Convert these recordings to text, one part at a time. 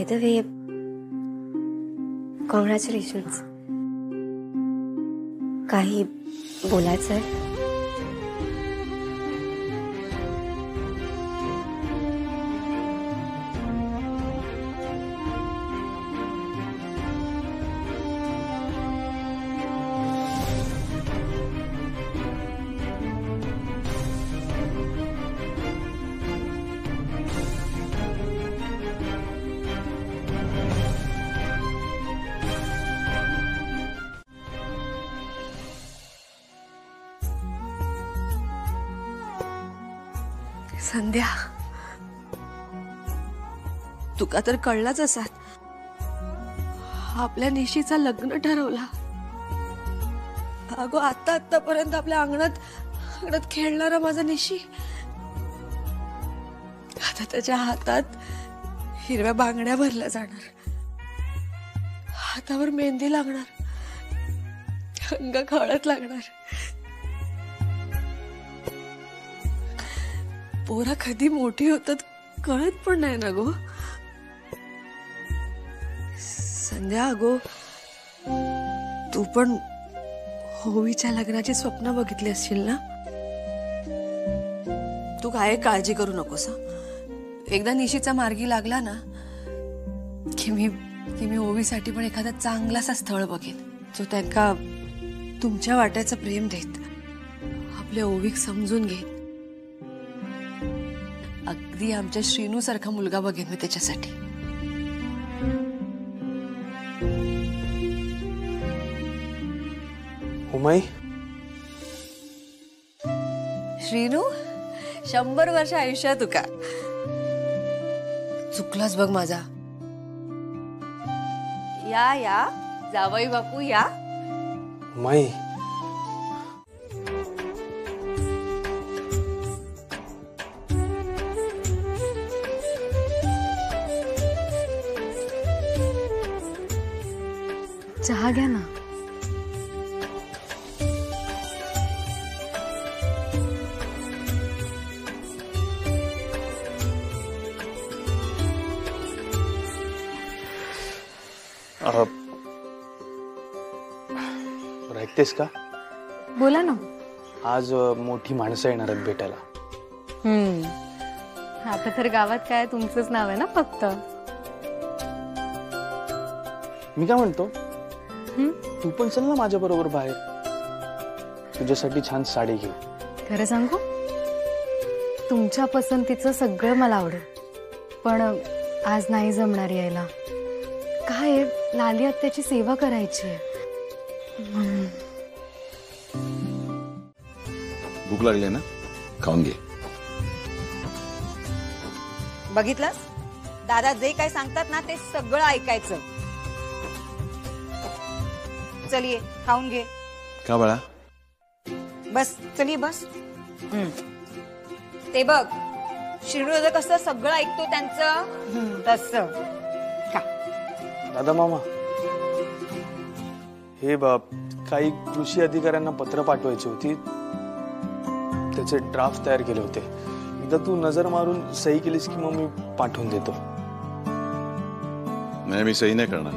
By the way, congratulations. काही बोलायचं आहे? संध्या, तुका तर कळलाच असात, आपल्या निशीचा लग्न ठरवला. अगो आतापर्यंत आपल्या अंगणात खेळणारा माझा निशी आता त्याच्या हातात हिरव्या बांगड्या भरल्या जाणार, हातावर मेहंदी लागणार, अंगाक हळद लागणार. पोरा कधी मोठी होतात कळत पण नाही ना गो. संध्या, अगो तू पण होवीच्या लग्नाची स्वप्न बघितली असशील ना? तू काय काळजी करू नकोस. एकदा निशीचा मार्गी लागला ना की मी होवीसाठी पण एखादा चांगलासा स्थळ बघेन, जो त्यांना तुमच्या वाट्याचं प्रेम देत, आपल्या ओवीक समजून घेत. अगदी आमच्या श्रीनू सारखा मुलगा बघेन मी त्याच्यासाठी. उमाई, श्रीनू 100 वर्ष आयुष्य तुका. चुकलास बघ माझा. या या जावई बापू या. उमाई, चहा घ्या ना. ऐकतेस का? बोला ना. आज मोठी माणसं येणार आहेत भेटायला. आता तर गावात काय तुमचंच नाव आहे ना फक्त. मी काय म्हणतो, तू पण चल ना माझ्या बरोबर बाहेर. तुझ्यासाठी छान साडी घेऊ. खरं सांगू, तुमच्या पसंतीचं सगळं मला आवडेल, पण आज नाही जमणार यायला. काय लाली आत्याची सेवा करायची आहे. भूक लागली ना, खाऊन घे. बघितलंस, दादा जे काय सांगतात ना ते सगळं ऐकायचं. चलिये खाऊन घे. का बाळा? बस चलिये बस. ते बघ, श्रीनू कसं सगळं ऐकतो त्यांचं तसं. दादा मामा, हे बाप, काही कृषी अधिकाऱ्यांना पत्र पाठवायची होती, त्याचे ड्राफ्ट तयार केले होते. एकदा तू नजर मारून सही केलीस की मग मी पाठवून देतो. नाही, मी सही नाही करणार.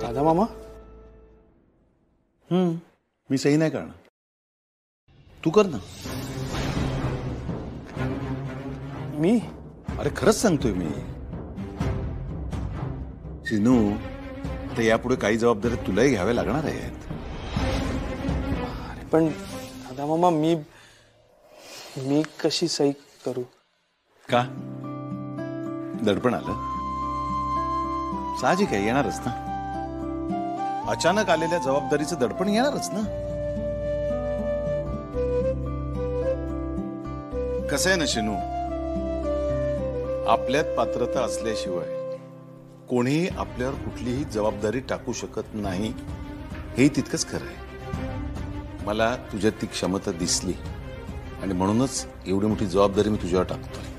दादा मामा, मी सही नाही करणार. तू कर ना. मी? अरे खरंच सांगतोय मी. सिनू, तर यापुढे काही जबाबदारी तुलाही घ्याव्या लागणार आहेत. अरे पण दादा मामा, मी कशी सही करू? का? दडपण आलं? साहजिक आहे, येणारच ना. अचानक आलेल्या जबाबदारीचं दडपण येणारच ना. कसं आहे ना शिनू, आपल्यात पात्रता असल्याशिवाय कोणीही आपल्यावर कुठलीही जबाबदारी टाकू शकत नाही, हे तितकंच खरं आहे. मला तुझ्यात ती क्षमता दिसली आणि म्हणूनच एवढी मोठी जबाबदारी मी तुझ्यावर टाकतोय.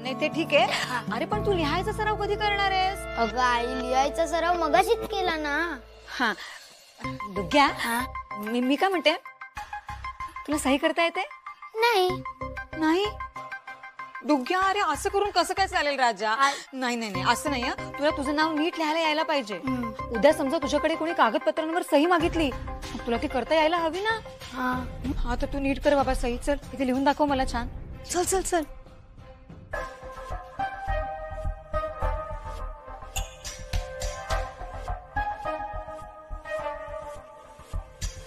नाही ते ठीक आहे. अरे पण तू लिहायचा सराव कधी करणार आहेस? अगं आई, लिहायचा सराव मगाशीच केला ना. हा, दुग्या, मी काय म्हणते, तुला सही करता येते? नाही. नाही डुग्या, अरे असं करून कसं काय चालेल राजा? नाही नाही नाही, असं नाही. तुला तुझं नाव नीट लिहायला यायला पाहिजे. उद्या समजा तुझ्याकडे कोणी कागदपत्रांवर सही मागितली, मग तुला ती करता यायला हवी ना. हा तर तू नीट कर बाबा सही. चल इथे लिहून दाखव मला छान. चल चल चल.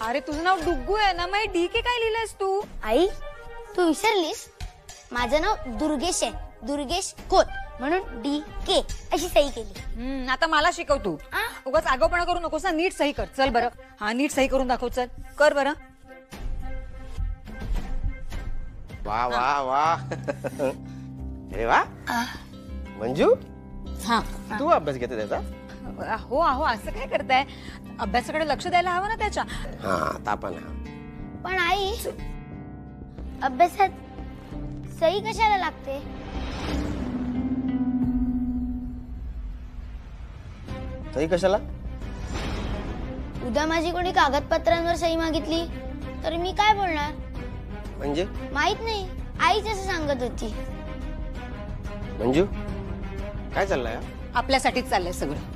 अरे तुझं नाव डुग्गू आहे ना, मग डी के काय लिहिलंयस तू? आई, तू विसरलीस? माझं नाव दुर्गेश आहे, दुर्गेश खोत, म्हणून DK अशी सही केली. आता मला शिकव तू. उगाच आगाऊपणा करू नकोस ना, नीट सही कर. चल बरं. हा नीट सही करून दाखव. चल कर बरं. वा वा वा. अरे वा. मंजू, हा तू अभ्यास घेते त्याचा? हो अहो, असं काय करताय? अभ्यासाकडे लक्ष द्यायला हवं ना त्याच्या. हा तापन. पण आई, अभ्यासात सही कशाला लागते? सही कशाला? उद्या माझी कोणी कागदपत्रांवर सही मागितली तर मी काय बोलणार? म्हणजे? माहित नाही, आईच असं सांगत होती. मंजू, काय चाललंय? आपल्यासाठीच चाललंय सगळं.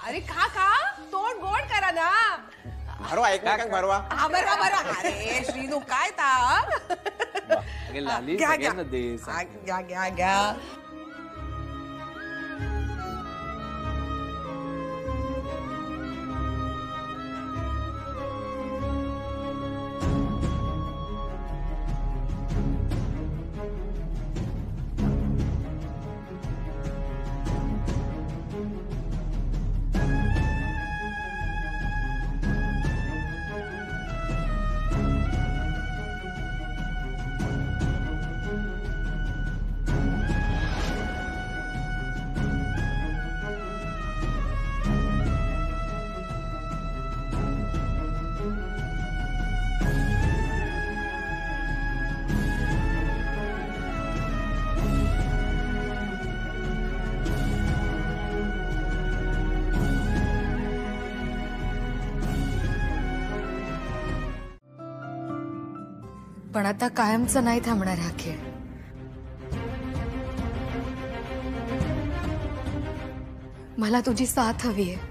अरे खा तोंड गोड करा ना. भरवा एकमेकांक भरवा. हा बरं बरं. अरे श्रीनू काय ता घ्या घ्या घ्या घ्या. पण आता कायमचं नाही थांबणार हा खेळ. मला तुझी साथ हवी आहे.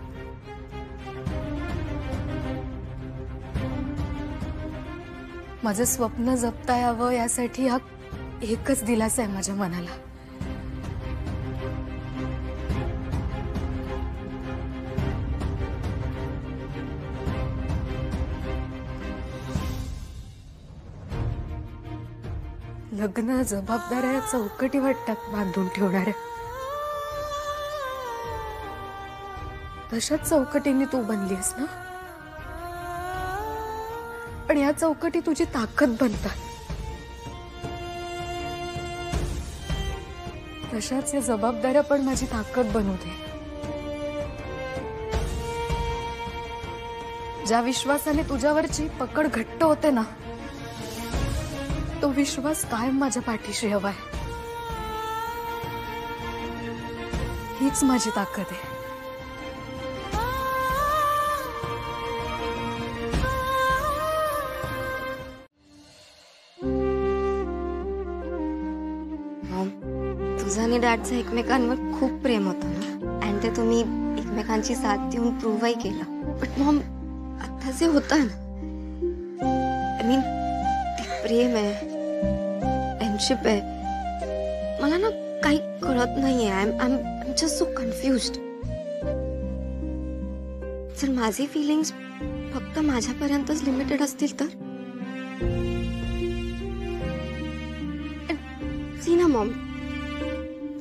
माझं स्वप्न जपता यावं यासाठी हा एकच दिलासा आहे माझ्या मनाला. लग्न जबाबदाऱ्या चौकटी वाटतात बांधून ठेवणाऱ्या, तशाच चौकटींनी तू बनलीस ना. पण या चौकटी तुझी ताकद बनतात. तशाच या जबाबदाऱ्या पण माझी ताकद बनू दे. ज्या विश्वासाने तुझ्यावरची पकड घट्ट होते ना, तो विश्वास कायम माझ्या पाठीशी हवाय. हीच माझी ताकद आहे. तुझं आणि डॅडचं एकमेकांवर खूप प्रेम होतं ना, आणि ते तुम्ही एकमेकांची साथ देऊन प्रूव्हही केलं. पण मॉम, आता जे होतं ना, आय मीन ते प्रेम आहे, फ्रेंडशिप आहे, मला ना काही कळत नाहीये. I am just so confused. जर माझे फिलिंग्स फक्त माझ्यापर्यंतच लिमिटेड असतील तर? सी ना मॉम,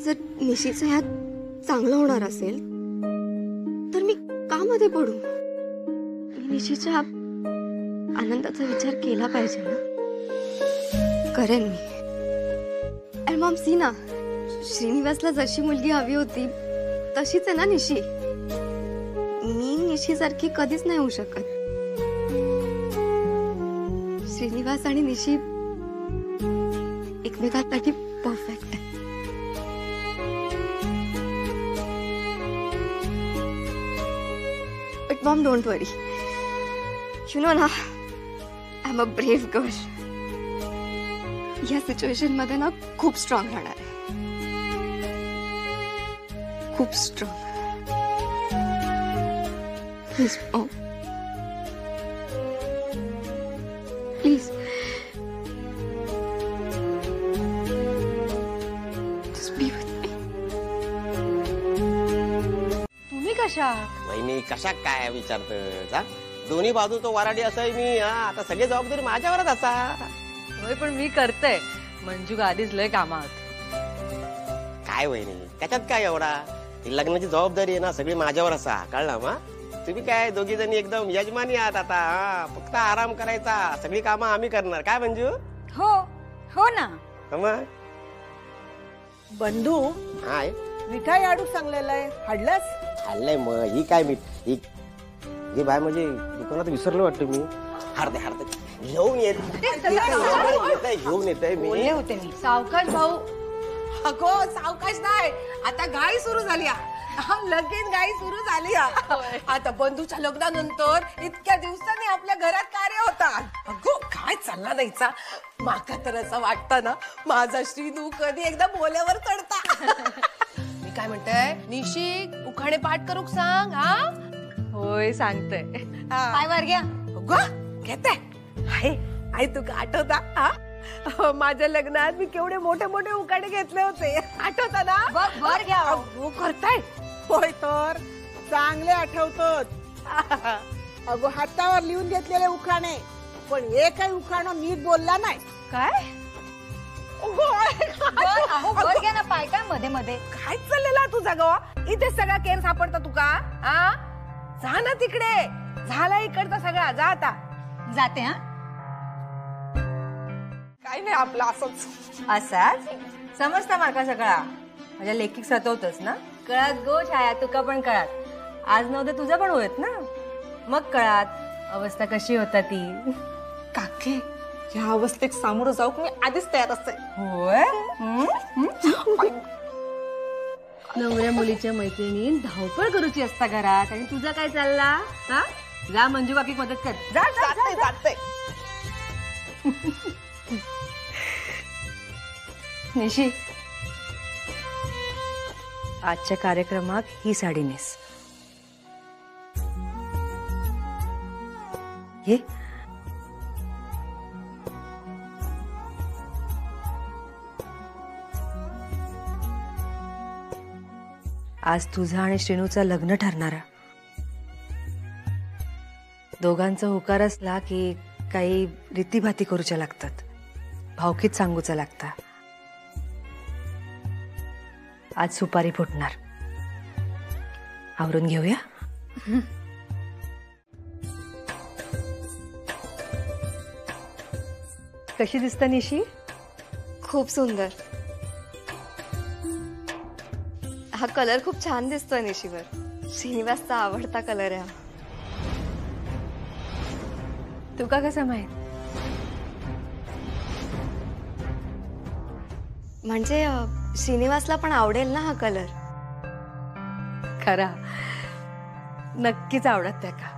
जर निशीचं ह्यात चांगलं होणार असेल तर मी का मध्ये पडू? मी निशीच्या आनंदाचा विचार केला पाहिजे ना. करेन मी. अरे मॉम, सी ना, श्रीनिवासला जशी मुलगी हवी होती तशीच आहे ना निशी. मी निशीसारखी कधीच नाही होऊ शकत. श्रीनिवास आणि निशी एकमेकांसाठी परफेक्ट आहे. Mom don't worry. You know ना, I am a brave girl. या सिच्युएशन मध्ये ना खूप स्ट्रॉंग राहणार आहे. खूप strong. Please mom, please. Just be with me. तुम्ही कशा? वहिनी कशा काय विचारत जा. दोन्ही बाजूचं वराडी असं मी. आता सगळी जबाबदारी माझ्यावरच असा. होय, पण मी करते. मंजू आधीच लय कामात. काय वहिनी त्याच्यात काय एवढा. ही लग्नाची जबाबदारी आहे ना सगळी माझ्यावर असा. कळला मा. तुम्ही काय दोघी जणी एकदम यजमानी आहात आता. फक्त आराम करायचा. सगळी कामं आम्ही करणार. काय मंजू. हो हो ना. मग बंधू हाय. मिठाई आडू सांगलेलं आहे, हाडलंस? हल्लय मग. ही काय मी ही बाय म्हणजे दुकानात विसरलो वाटतं मी. हारते घेऊन येते मी. बोलले होते मी. सावकाश भाऊ. अगो सावकाश नाही, आता गाई सुरू झाली. लगीन गाई सुरू झाली. आता बंधूच्या लग्नानंतर इतक्या दिवसांनी आपल्या घरात कार्य होतात. अगो काय चालला नाहीचा. माका तर असं वाटतं ना माझा श्रीनू कधी एकदा बोल्यावर चढता. मी काय म्हणते, निशी उखाणे पाठ करूक सांग. हा होय सांगते. काय वार घ्या. अगो घेते. हाय आई तुका आठवता. माझ्या लग्नात मी केवढे मोठे मोठे उखाणे घेतले होते. आठवता ना. बर घ्या. अगो करताय. होय तर चांगले आठवतात. अगो हातावर लिहून घेतलेले उखाणे, पण एकही उखाणं नीट बोलला नाही. काय? बर घ्या ना. पाय काय मध्ये मध्ये. काय चाललेला तुझा गवा. इथे सगळा केर सापडता तुका. हा जा ना तिकडे. झाला इकडचा सगळा. जा आता. जाते. हा काय नाही आपला असंच. असाच समजता माका सगळा. माझ्या लेखिक सतवतच ना. कळात गो छाया, तुका पण कळात. आज नव्हतं तुझा पण होत ना. मग कळात अवस्था कशी होता ती. काके या अवस्थेत सामोरं जाऊ मी आधीच तयार असते. होय. नवऱ्या मुलीच्या मैत्रिणी धावपळ करूची असता घरात, आणि तुझा काय चालला. हा जा मंजू काकी मदत कर. जा जाते. निशी, आजच्या कार्यक्रमात ही साडी नेस. ये. आज तुझा आणि श्रीनूचं लग्न ठरणारा. दोघांचा होकार असला की काही रीतीभाती करूच्या लागतात. भावकीत सांगूचा लागता. आज सुपारी फुटणार. आवरून घेऊया. कशी दिसता निशी. खूप सुंदर. हा कलर खूप छान दिसतोय निशीवर. श्रीनिवासचा आवडता कलर आहे हा. तुका कसं माहित. म्हणजे श्रीनिवासला पण आवडेल ना हा कलर. खरा नक्कीच आवडत त्याका.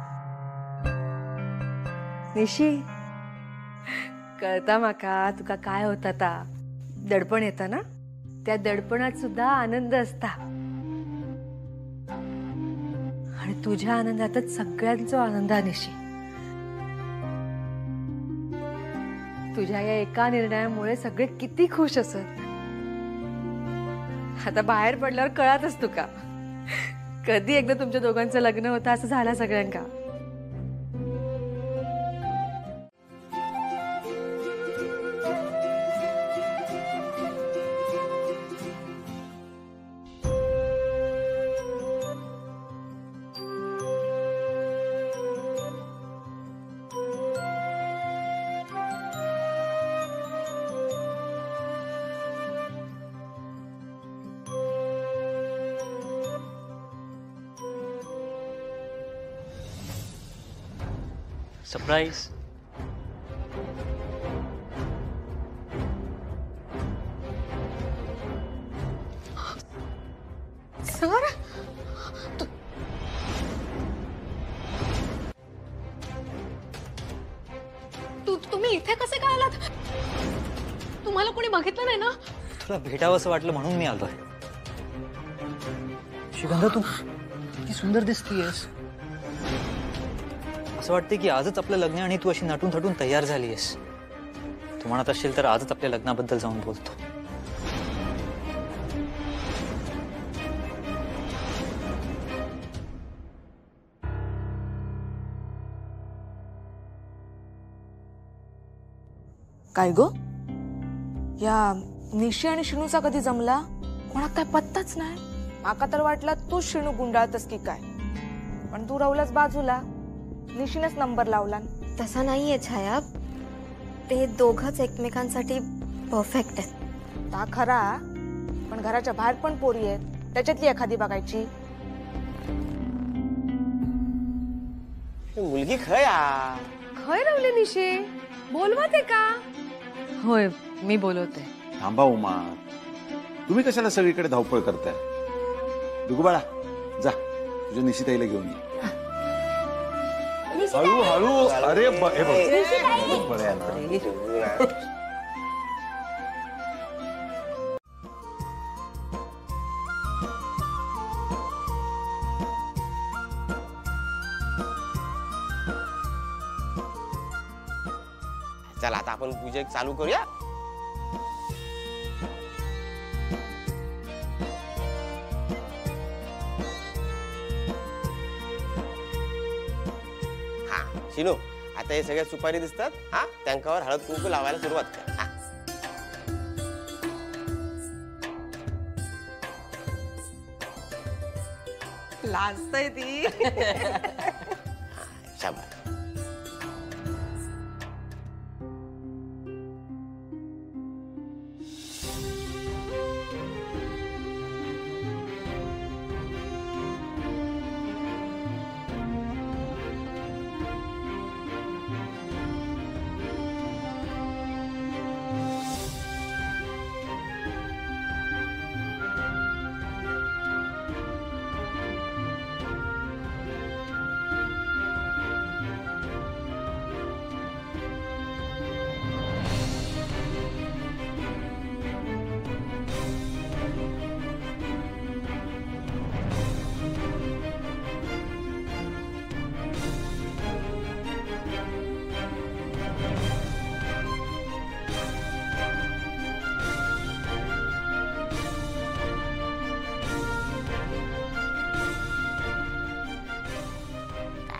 निशी कळता माका तुका काय होता ता. दडपण येता ना. त्या दडपणात सुद्धा आनंद असता. आणि तुझ्या आनंदातच सगळ्यांचा आनंद आहे निशी. तुझ्या या एका निर्णयामुळे सगळे किती खुश असत. आता बाहेर पडल्यावर कळतच तुका कधी एकदा तुमच्या दोघांचं लग्न होतं असं झालं सगळ्यांका. सरप्राईज. तुम्ही इथे कसे काय आलात? तुम्हाला कोणी बघितलं नाही ना? तुला भेटावंसं वाटलं म्हणून मी आलोय. श्रीगंधा, तू किती सुंदर दिसतीयस. असं वाटतंय की आजच आपलं लग्न आणि तू अशी नटून थटून तयार झालीयस. तू म्हणत असेल तर आजच आपल्या लग्नाबद्दल जाऊन बोलतो. काय गो, या निशी आणि शिणूचा कधी जमला? कोणाक काय पत्ताच नाही. माका तर वाटला तू शिणू गुंडाळतस की काय, पण तू राहुलाच बाजूला. निशीनच नंबर लावला. तसा नाहीये छाया, ते दोघच एकमेकांसाठी परफेक्ट आहेत. ता खरा, पण घराच्या बाहेर पण पोरी आहेत, त्याच्यातली एखादी बघायची. मुलगी खय खय रवले निशी, बोलवा ते का? होय, मी बोलवते. थांबा उमा, तुम्ही कशाला सगळीकडे धावपळ करताय? दुगू बाळा, जा तुझ्या निशिताईला घेऊन ये. हळू हळू. अरे हे बघ, बरं आहे ना. चला आता आपण पूजा चालू करूया. हा शिनू, आता हे सगळ्या सुपारी दिसतात, हा त्यांच्यावर हळद कुंकू लावायला सुरुवात कर. हा लाजतय ती. शाबास.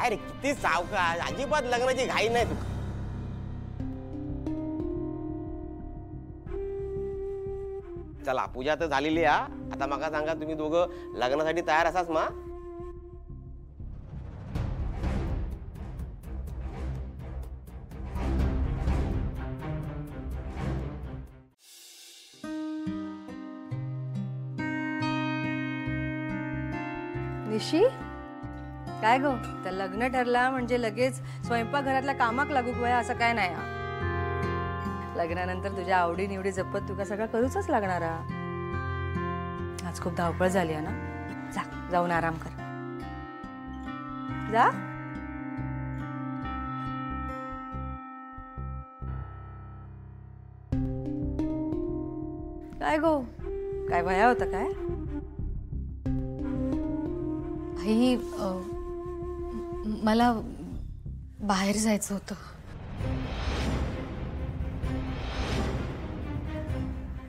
अरे किती सावकाश, अजिबात लग्नाची घाई नाही तुका. चला पूजा तर झालेली आहे. आता मला सांगा, तुम्ही दोघं लग्नासाठी तयार असाच मा? निशी, काय गो, तर लग्न ठरला म्हणजे लगेच स्वयंपाक घरातल्या कामाक लागू वया असं काय नाही. लग्नानंतर तुझ्या आवडी निवडी जपत तुका सगळं करूच लागणार. आज खूप धावपळ झाली आहे ना. जा, जाऊन आराम कर. जा. काय गो, काय भया होता काय? आई, मला बाहेर जायचं होतं.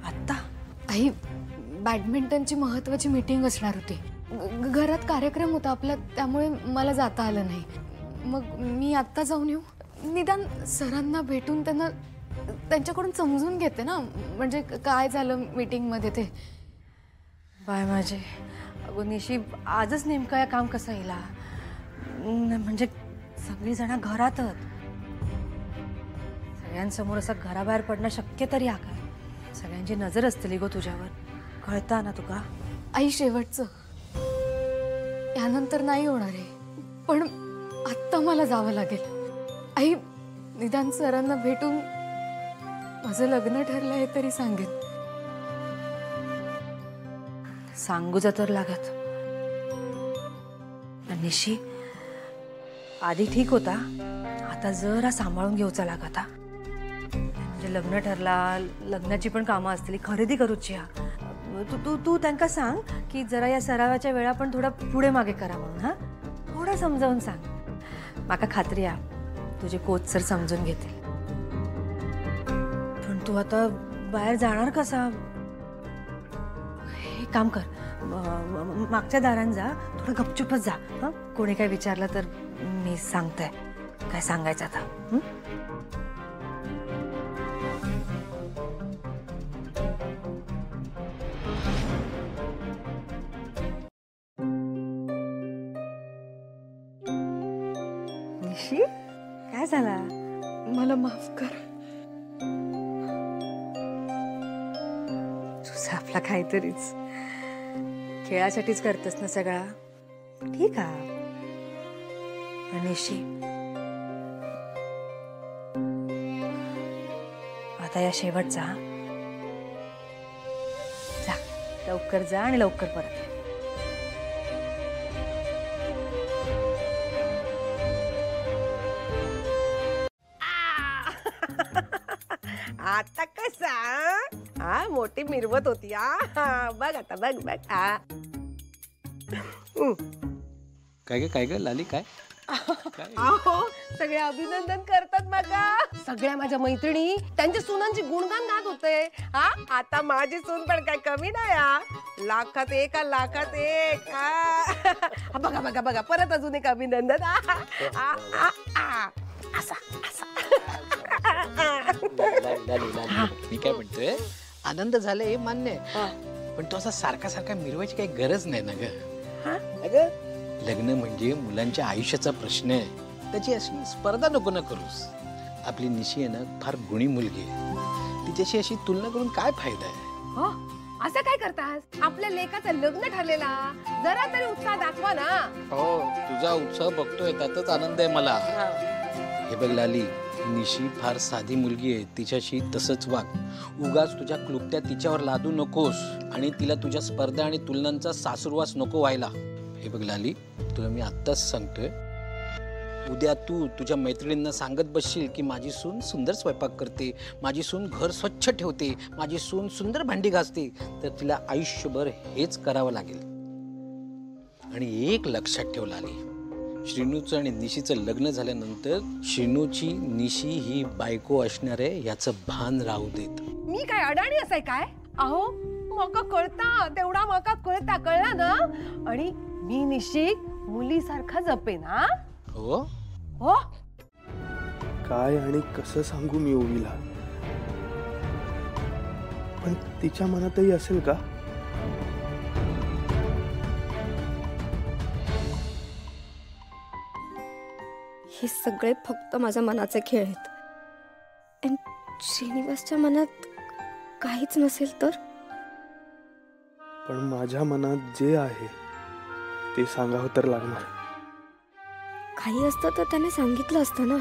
आत्ता? आई, बॅडमिंटनची महत्वाची मीटिंग असणार होती. घरात कार्यक्रम होता आपला, त्यामुळे मला जाता आलं नाही. मग मी आत्ता जाऊन येऊ? निदान सरांना भेटून त्यांना त्यांच्याकडून समजून घेते ना, म्हणजे काय झालं मीटिंगमध्ये ते. बाय माझे, अगो निशी, आजच नेमकं या काम कसं येईल? म्हणजे सगळी जण घरातच, सगळ्यांसमोर असं घराबाहेर पडणं शक्य तरी आहे का? सगळ्यांची नजर असतली गो तुझ्यावर, कळता ना तुका? आई, शेवटचं, यानंतर नाही होणार आहे, पण आत्ता मला जावं लागेल. आई, निदान सरांना भेटून माझं लग्न ठरलं आहे तरी सांगेन. सांगूच तर लागत. निशी, आधी ठीक होता, आता जरा सांभाळून घेऊचा लागत. लग्न ठरला, लग्नाची पण कामं असतील, खरेदी करूची हा. तू तू तू त्यांना सांग की जरा या सरावाच्या वेळा पण थोडा पुढे मागे करा म्हणून. हा, थोडं समजावून सांग. माका खात्री आहे तुझे कोच सर समजून घेतील. पण तू आता बाहेर जाणार कसा? हे काम कर, मागच्या दारात जा, थोडं गपचूपच जा. हा, कोणी काय विचारलं तर मी सांगते काय सांगायचं आता. निशी, काय झाला? मला माफ कर. तुझं आपला काहीतरीच खेळासाठीच करतस ना सगळा. ठीक आहे. निशी, आता या शेवटचा जा, लवकर जा आणि लवकर परत ये. आता कसा हा मोठी मिरवत होती. बघ आता बघ बघ. काय ग लाली, काय अहो सगळे अभिनंदन करतात बघा. सगळ्या माझ्या मैत्रिणी त्यांच्या सुनांची गुणगान गात होते. हा, आता माझी सून पण काय कमी नाही. लाखात एक, लाखात एक. बघा बघा बघा, परत अजून एक अभिनंदन. असा असा. मी काय म्हणतोय, आनंद झाला हे मान्य आहे, पण तो असा सारखा सारखा मिरवायची काही गरज नाही ना ग. लग्न म्हणजे मुलांच्या आयुष्याचा प्रश्न आहे, त्याची अशी स्पर्धा नको ना करूस. आपली निशी आहे ना फार गुणी मुलगी आहे, तिच्याशी अशी तुलना करून काय फायदा आहे. असं काय करतास? आपल्या लेकाचं लग्न ठरलेला, जरा तरी उत्साह दाखवा ना. हो, तुझा उत्साह बघतोय त्यातच आनंद आहे मला. हे बघ लाली, निशी फार साधी मुलगी आहे, तिच्याशी तसंच वाग. उगाच तुझ्या क्लुप्त्या तिच्यावर लादू नकोस आणि तिला तुझ्या स्पर्धा आणि तुलनांचा सासुरवास नको व्हायला. हे बघ लाली, तुला मी आत्ताच सांगतोय, उद्या तू तुझ्या मैत्रिणींना सांगत बसशील की माझी सून सुंदर स्वयंपाक करते, माझी सून घर स्वच्छ ठेवते, माझी सून सुंदर भांडी घासते, तर तिला आयुष्यभर हेच करावं लागेल. आणि एक लक्षात ठेव लाली, श्रीनूचं आणि निशीचं लग्न झाल्यानंतर श्रीनूची निशी ही बायको असणार आहे याचं भान राहू देत. मी काय अडाणी असाय काय? अहो मका कळता, तेवढा मका कळता, कळला ना. आणि मी निशिक मुलीसारखा जपेन. हो हो. काय आणि कसं सांगू मी ओवीला? पण तिच्या मनातही असेल का? हे सगळे फक्त माझ्या मनाचे खेळ आहेत. आणि श्रीनिवासच्या मनात काहीच नसेल तर? पण माझ्या मनात जे आहे ते सांगावं तर लागणार. काही असतं तर त्याने सांगितलं असतं ना.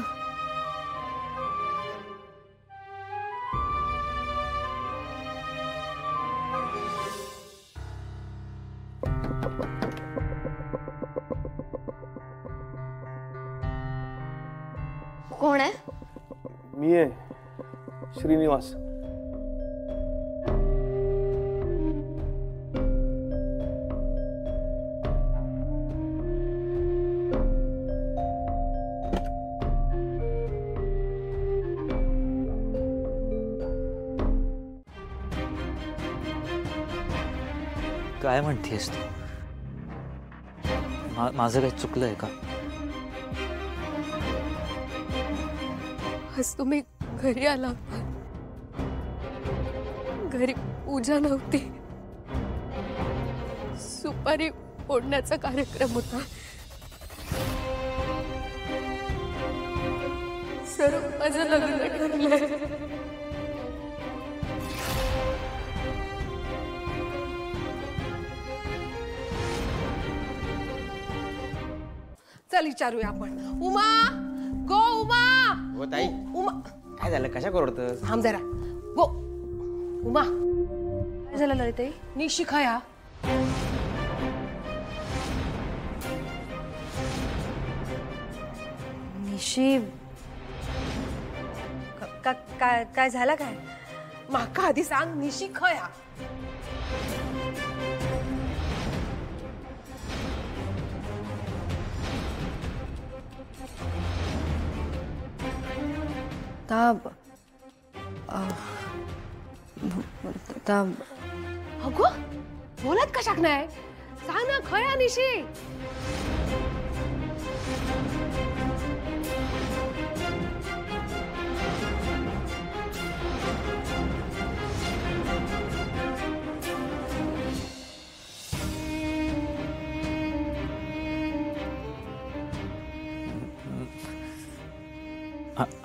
कोण आहे? मी आहे, श्रीनिवास. काय म्हणतेस तू? माझं काही चुकलंय का? आज तुम्ही घरी आला होता, घरी पूजा नव्हती, सुपारी फोडण्याचा कार्यक्रम होता. सर्व माझं लग्न ठरलंय. चल विचारूया आपण. उमा, गो उमा. हो ताई, उमा काय झालं? कशा करतोस? थांब जरा. गो उमा. काय झालं ललिताई? निशी खाया. निशी काय झालं काय? माका आधी सांग निशी खया. अगो बोलत कशाक नाही? सांग ना खया निशी.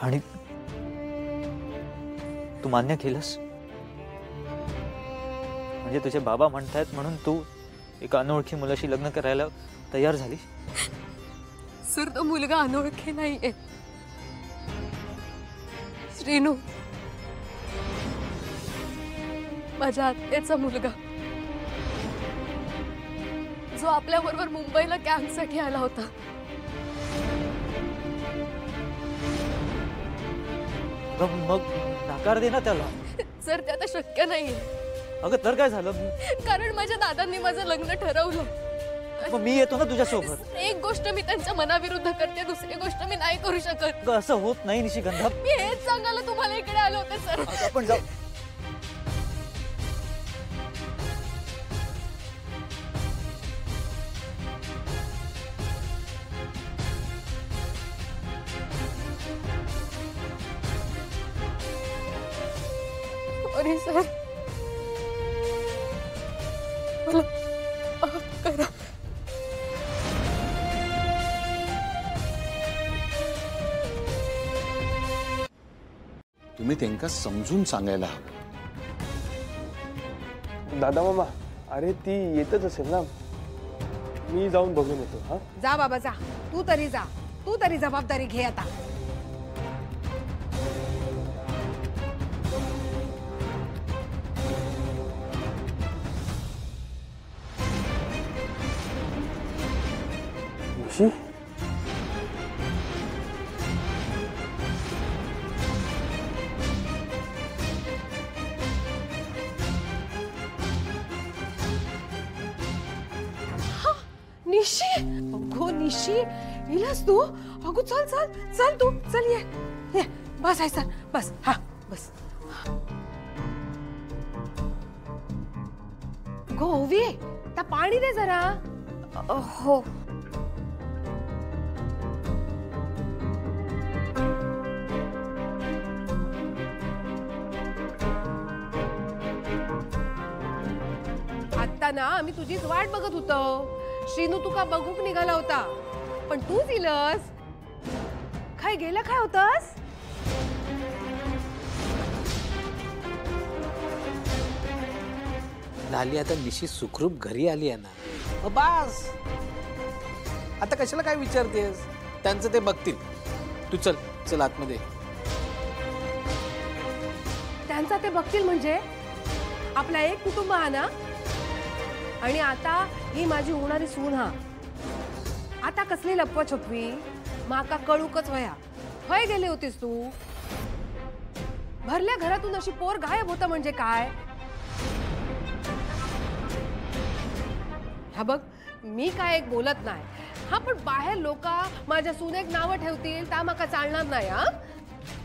आणि तू मान्य केलंस? म्हणजे तुझे बाबा म्हणतायत म्हणून तू एका अनोळखी मुलाशी लग्न करायला तयार झालीस? सर तो मुलगा अनोळखी नाहीये. श्रीनू माझ्या आत्याचा मुलगा, जो आपल्या बरोबर मुंबईला कॅम्पसाठी आला होता. मग नकार दे ना त्याला. सर ते आता शक्य नाहीये. अगं तर काय झालं? कारण माझ्या दादांनी माझं लग्न ठरवलं. मग मी येतो ना तुझ्यासोबत. एक गोष्ट मी त्यांच्या मनाविरुद्ध करते, दुसरी गोष्ट मी नाही करू शकत. असं होत नाही निशिगंधा. मी हेच सांगायला तुम्हाला इकडे आले होते सर. आपण जाऊ. सॉरी सर, मला माफ करा. तुम्ही त्यांना समजून सांगायला हवं. दादा मामा, अरे ती येतच असेल ना, मी जाऊन बघून येतो. हा जा बाबा जा, तू तरी जा, तू तरी जबाबदारी घे आता. निशी, निशी, अगो निशी, इलास तू? अगो चल चल चल, तू चल, ये बस आहे सर, बस. हा बस. गो ओवी, त्या पाणी दे जरा. हो. आता ना आम्ही तुझीच वाट बघत होतो. श्रीनू तुका बघूक निघाला होता, पण तूच इलस. काय गेलं काय होतस? लाली आता निशी सुखरूप घरी आली आहे ना. बास, आता कशाला काय विचारतेस? त्यांचं ते बघतील. तू चल चल आतमध्ये. त्यांचा ते बघतील म्हणजे आपला एक कुटुंब हा ना. आणि आता ही माझी होणारी सून हा. आता कसली लपवा छपवी? माका कळूकच वया. खय गेली होतीस तू? भरल्या घरातून अशी पोर गायब होता म्हणजे काय? हा बघ, मी काय एक बोलत नाही हा, पण बाहेर लोक माझ्या सुनेक नावं ठेवतील ता माका चालणार नाही.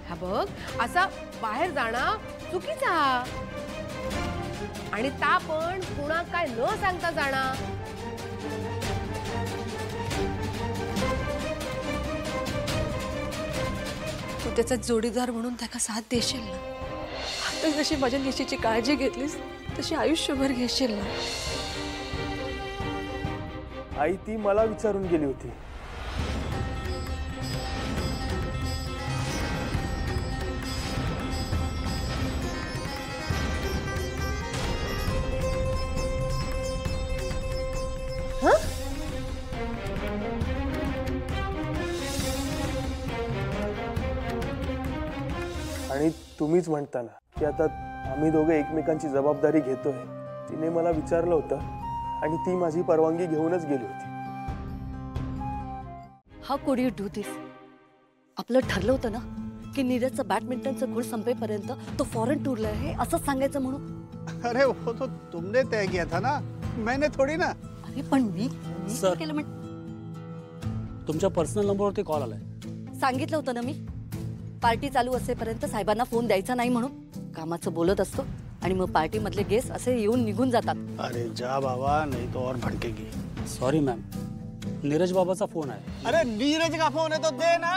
हा बघ, असा बाहेर जाणं चुकीचा. आणि ता पण कुणा काय न सांगता जाणा. तू त्याचा जोडीदार म्हणून त्याला साथ देशील ना. आता जशी माझ्या निशीची काळजी घेतलीस तशी आयुष्यभर घेशील ना. आई ती मला विचारून गेली होती. आणि तुम्हीच म्हणता ना की आता आम्ही दोघे एकमेकांची जबाबदारी घेतोय. तिने मला विचारलं होतं आणि ती माझी परवानगी घेऊनच गेली होती. हाऊ कुड यू डू दिस? आपलं ठरलं होतं ना की नीरजचं बॅडमिंटनचं गुण संपेपर्यंत तो फॉरेन टूरला आहे असंच सांगायचं म्हणून? अरे वो तो तुमने तय किया था ना, मैंने थोड़ी ना. अरे पण मी सर. केलं तुमच्या पर्सनल नंबरवरती कॉल आलाय. सांगितलं होतं ना मी, पार्टी चालू असेपर्यंत साहेबांना फोन द्यायचा नाही म्हणून. कामाचं बोलत असतो आणि मग पार्टी मधले गेस्ट असे येऊन निघून जातात. अरे जा बाबा, नहीं तो और भड़केगी. सॉरी मॅम, नीरज बाबाचा फोन आहे. अरे नीरज का फोन है तो दे ना.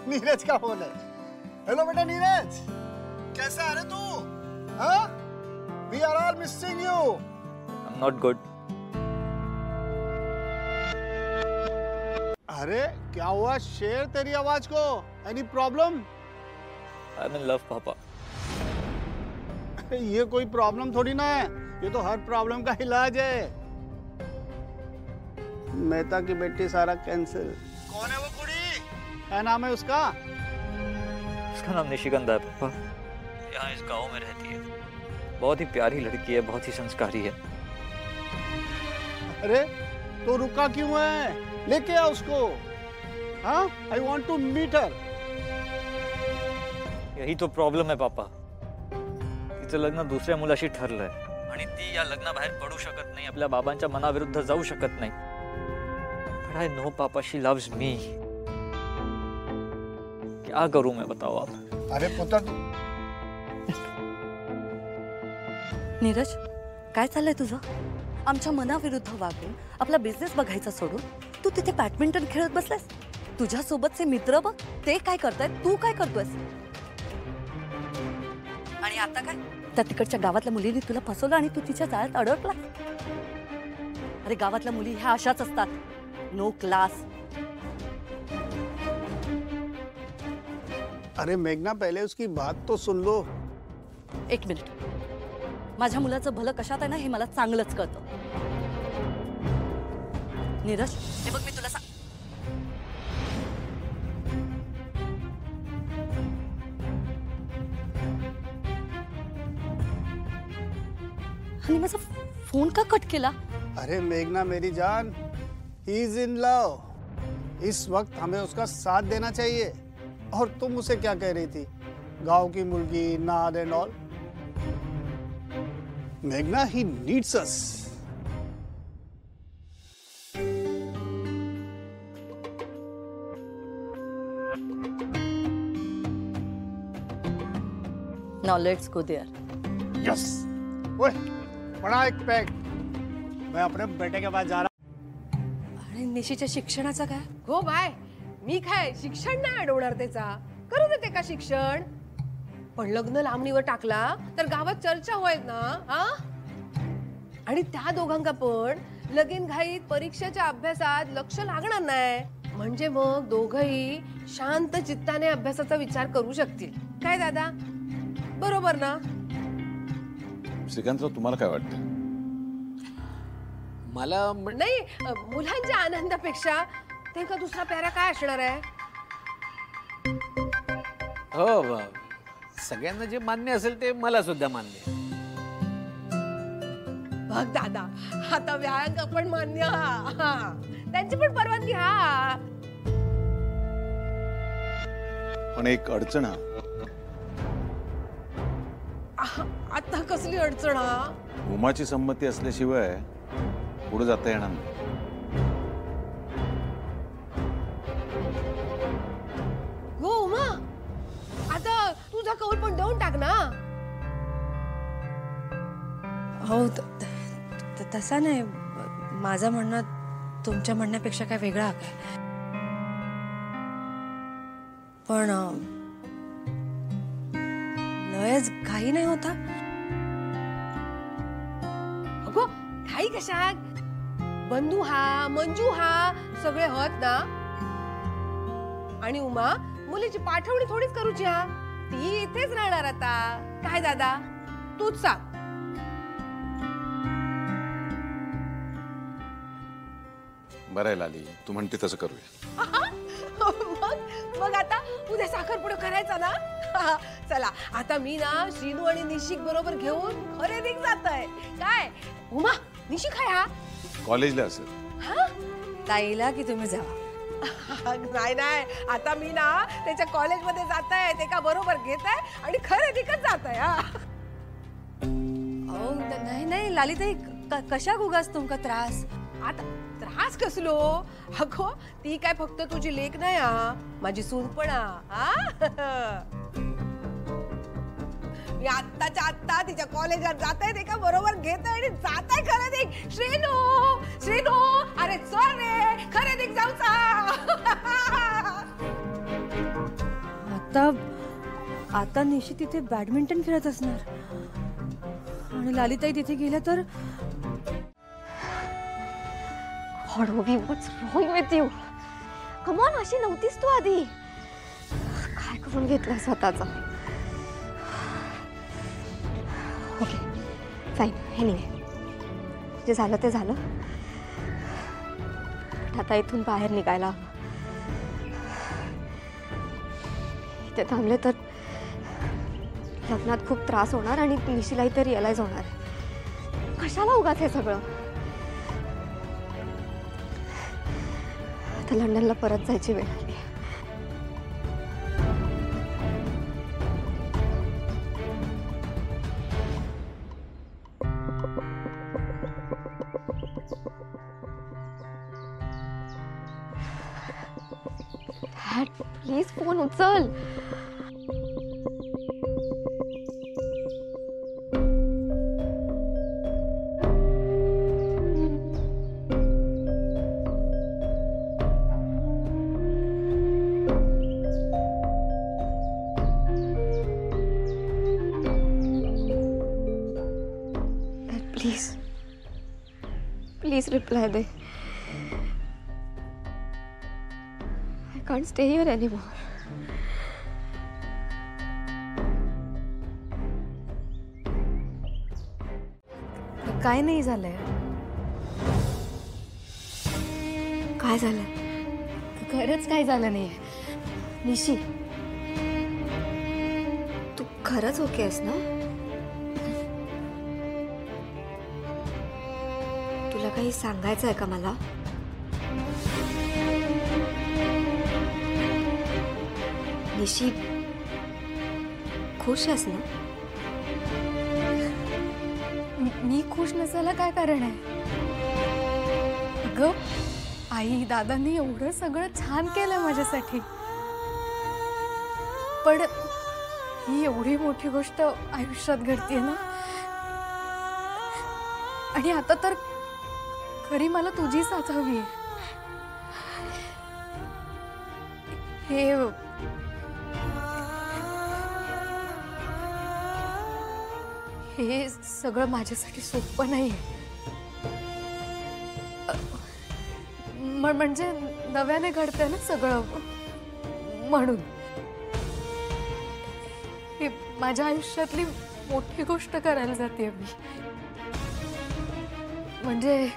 नीरज का फोन है. हेलो बेटा नीरज, कैसा है रे तू? हाँ? We are all missing you. I'm not good. अरे क्या हुआ शेर तेरी आवाज को? Any problem? I'm in love, पापा. ये कोई प्रॉब्लम थोड़ी ना है, ये तो हर प्रॉब्लम का इलाज है. मेहता की बेटी सारा कैंसिल. कौन है वो कुड़ी? क्या नाम है उसका? उसका नाम निशिगंधा है पापा. यहाँ इस गांव में रहती है. बहुत ही प्यारी लड़की है, बहुत ही संस्कारी है. अरे तो रुका क्यों है? लेके आ उसको. हाँ, I want to meet her. यही तो प्रॉब्लेम आहे पापा. तिचं लग्न दुसऱ्या मुलाशी ठरलंय आणि ती या लग्नाबाहेर पडू शकत नाही, आपल्या बाबांच्या मनाविरुद्ध जाऊ शकत नाही. But I know papa, she loves me. क्या करूं मैं, बताओ आप. अरे पुत्र, नीरज काय चाललंय तुझं? आमच्या मनाविरुद्ध वागून आपला बिझनेस बघायचा सोडून तू तिथे बॅडमिंटन खेळत बसलास. तुझ्यासोबतचे मित्र बघ, ते काय करतायत, तू काय करतोयस? आणि आता काय? त्या तिकडच्या गावातल्या मुलीने तुला फसवलं आणि तू तिच्या जाळ्यात अडकला. अरे गावातल्या मुली ह्या अशाच असतात. No class. अरे मेघना, पहले उसकी बात तो सुन लो. एक मिनिट. माझ्या मुलाचं भलं कशात आहे ना हे मला चांगलंच कळतं. नीरज, हे बघ मी तुला आणि माझा फोन का कट केला? अरे मेघना मेरी जान, ही इज इन लव. इस वक्त हमें उसका साथ देना चाहिए. और तुम उसे क्या कह रही थी? गांव की मुर्गी, नाद एंड ऑल. मेघना, he needs us. Now let's go there. Yes. ओए, बड़ा एक पैक. मैं अपने बेटे के पास जा रहा. आणि निशीच्या शिक्षणाचं काय? हो बाय, मी काय शिक्षण नाही अडवणार त्याचा. करू देते का शिक्षण? पण लग्न लांबणीवर टाकला तर गावात चर्चा होईल ना. हा, आणि त्या दोघांका पण लगीन घाईत परीक्षेच्या अभ्यासात लक्ष लागणार नाही. म्हणजे मग दोघही शांत चित्ताने अभ्यासाचा विचार करू शकतील. काय दादा, बरोबर ना? श्रीकांतराव, तुम्हाला काय वाटतं? मला नाही, मुलांच्या आनंदापेक्षा त्यांचा दुसरा प्यारा काय असणार आहे? हो, सगळ्यांना जे मान्य असेल ते मला सुद्धा मान्य आहे. बघ दादा, आता व्यायांग पण मान्य. हा, त्यांची पण परवानगी. हा, पण एक अडचण. आता कसली अडचण? उमाची संमती असल्याशिवाय पुढे जाता येणार नाही. हो उमा, आता तुझा कौल पण देऊन टाक ना. हो, तसा नाही. माझं म्हणणं तुमच्या म्हणण्यापेक्षा काय वेगळा काय. पण लयच घाई नाही होता. अगो घाई कशात? बंधू हा, मंजू हा, सगळे होत ना. आणि उमा, मुलीची पाठवणी थोडीच करूची. हा, ती इथेच राहणार आता. काय दादा, तूच सांग. बरं आहे लाली, तू म्हणते तसं करूया. मग आता उद्या साखरपुडा करायचा ना. चला, आता मी ना श्रीनू आणि निशिक बरोबर घेऊन खरेदीक जातोय. काय उमा, निशिक आहे हा कॉलेजला असेल. ताईला की तुम्ही जावा. नाही नाही, आता मी ना त्याच्या कॉलेजमध्ये जात आहे, ते का बरोबर घेत आहे आणि खरेदीकच जात आहे. नाही नाही लालिताई, कशा उगाच तुमका त्रास? आता त्रास कसलो? अगो ती काय फक्त तुझी लेक नाही हा, माझी सून पण हा. मी आत्ताच्या आत्ता तिच्या कॉलेजात जात आहे, ते का बरोबर घेत आहे आणि जात आहे खरेदी. श्रीनू अरे चल रे खरेदीक जाऊचा. आता निशी तिथे बॅडमिंटन खेळत असणार आणि लालिताई तिथे गेल्या तर. हळवी, what's wrong with you? Come on, अशी नव्हतीस तू आधी. काय करून घेतलं स्वतःचा? ओके फाईन, एनिवे जे झालं ते झालं. आता इथून बाहेर निघायला हवं. इथे थांबले तर लग्नात खूप त्रास होणार आणि निशीलाही ते रिअलाइज होणार. कशाला उगाच हे सगळं? आता लंडनला परत जायची वेळ आली. प्लीज फोन उचल. Please please reply they. I can't stay here anymore. काय नाही झालंय. काय झालं? खरंच काय झालं नाहीये. निशी, तू खरंच ओके आहेस ना? तुला काही सांगायचं आहे का मला? निशी, खुश आहेस ना? मी खुश नसायला काय कारण आहे? अगं आई दादांनी एवढं सगळं छान केलं माझ्यासाठी, पण ही एवढी मोठी गोष्ट आयुष्यात घडतेय ना. आणि आता तर खरी मला तुझी साथ हवी आहे. हे सगळं माझ्यासाठी सोपं नाहीये. म्हणजे नव्याने घडतंय ना सगळं, म्हणून ही माझ्या आयुष्यातली मोठी गोष्ट करायला जाते मी. म्हणजे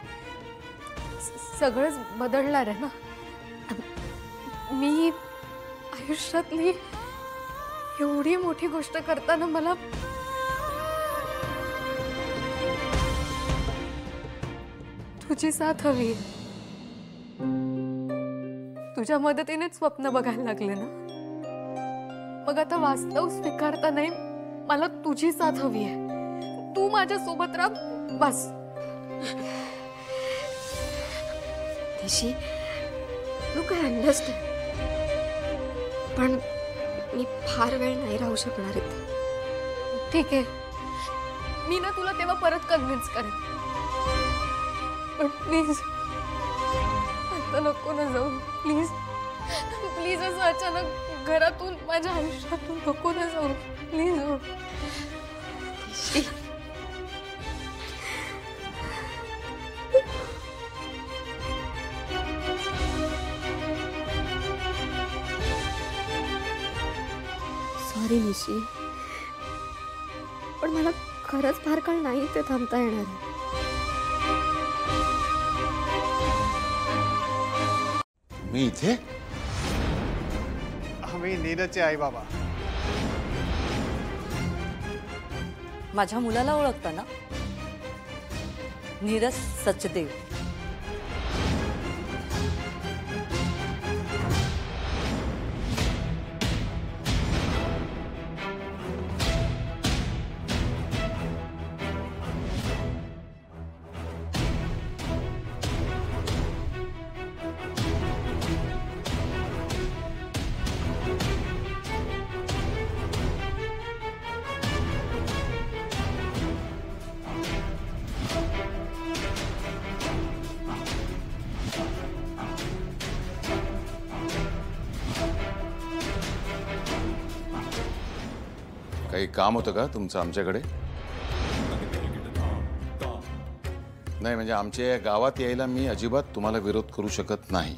सगळंच बदलणार आहे ना. मी आयुष्यातली एवढी मोठी गोष्ट करताना मला तुझी साथ हवी. तुझ्या मदतीनेच स्वप्न बघायला लागले ना. मग आता वास्तव स्वीकारता नाही, मला तुझी साथ हवी आहे. तू माझ्या सोबत राह बस. निशी, लोक अंडरस्टँड, पण मी फार वेळ नाही राहू शकणार इथे. ठीक आहे, मी ना तुला तेव्हा परत कन्व्हिन्स करेन, पण प्लीज आता नको ना जाऊ. प्लीज प्लीज असं अचानक घरातून माझ्या आयुष्यातून नको ना जाऊ. प्लीज. सॉरी निशी, पण मला खरंच फार काळ नाही ते थांबता येणार. मी इथे? आम्ही नीरजचे आई बाबा. माझ्या मुलाला ओळखता ना? नीरज सचदेव. काही काम होतं का तुमचं आमच्याकडे? नाही म्हणजे आमच्या या गावात यायला मी अजिबात तुम्हाला विरोध करू शकत नाही.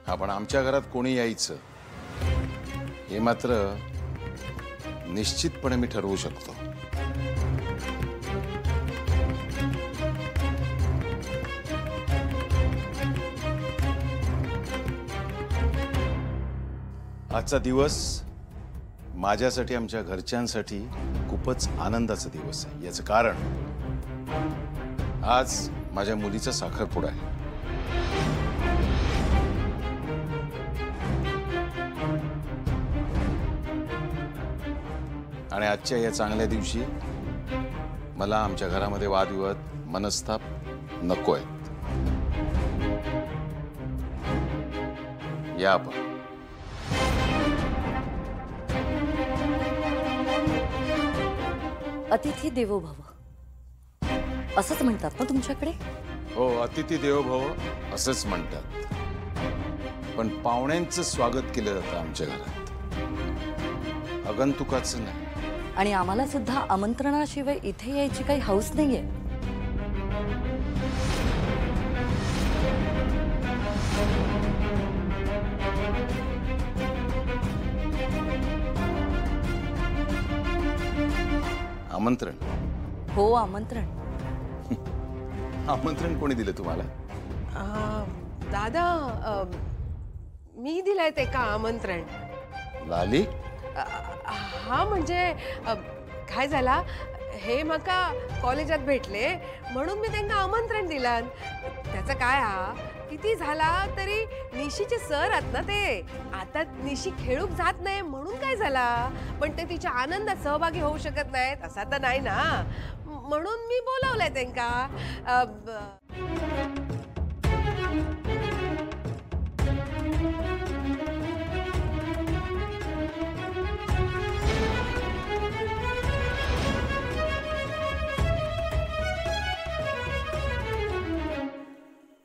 आपण आमच्या घरात कोणी यायचं हे मात्र निश्चितपणे मी ठरवू शकतो. आजचा दिवस माझ्यासाठी आमच्या घरच्यांसाठी खूपच आनंदाचा दिवस आहे. याचं कारण आज माझ्या मुलीचा साखरपुडा आहे. आणि आजच्या या चांगल्या दिवशी मला आमच्या घरामध्ये वादविवाद मनस्ताप नको आहेत. या आपण. अतिथी देवो भव असंच म्हणतात ना तुमच्याकडे? हो, अतिथी देवो भव असंच म्हणतात. पण पाहुण्यांचं स्वागत केलं जातं आमच्या घरात, आगंतुकाचं नाही. आणि आम्हाला सुद्धा आमंत्रणाशिवाय इथे यायची काही हौस नाहीये. आमंत्रण? हो, आमंत्रण. आमंत्रण कोणी दिलं तुम्हाला? दादा, मी दिलंय ते का आमंत्रण. लाली? हा म्हणजे काय झाला, हे म्हाका कॉलेजात भेटले म्हणून मी त्यांना आमंत्रण दिलं. त्याचं काय हा, किती झाला तरी निशीचे सर आहेत ना ते. आता निशी खेळूक जात नाही म्हणून काय झाला, पण ते तिच्या आनंदात सहभागी होऊ शकत नाहीत असा तर नाही ना, म्हणून मी बोलावलंय त्यांना.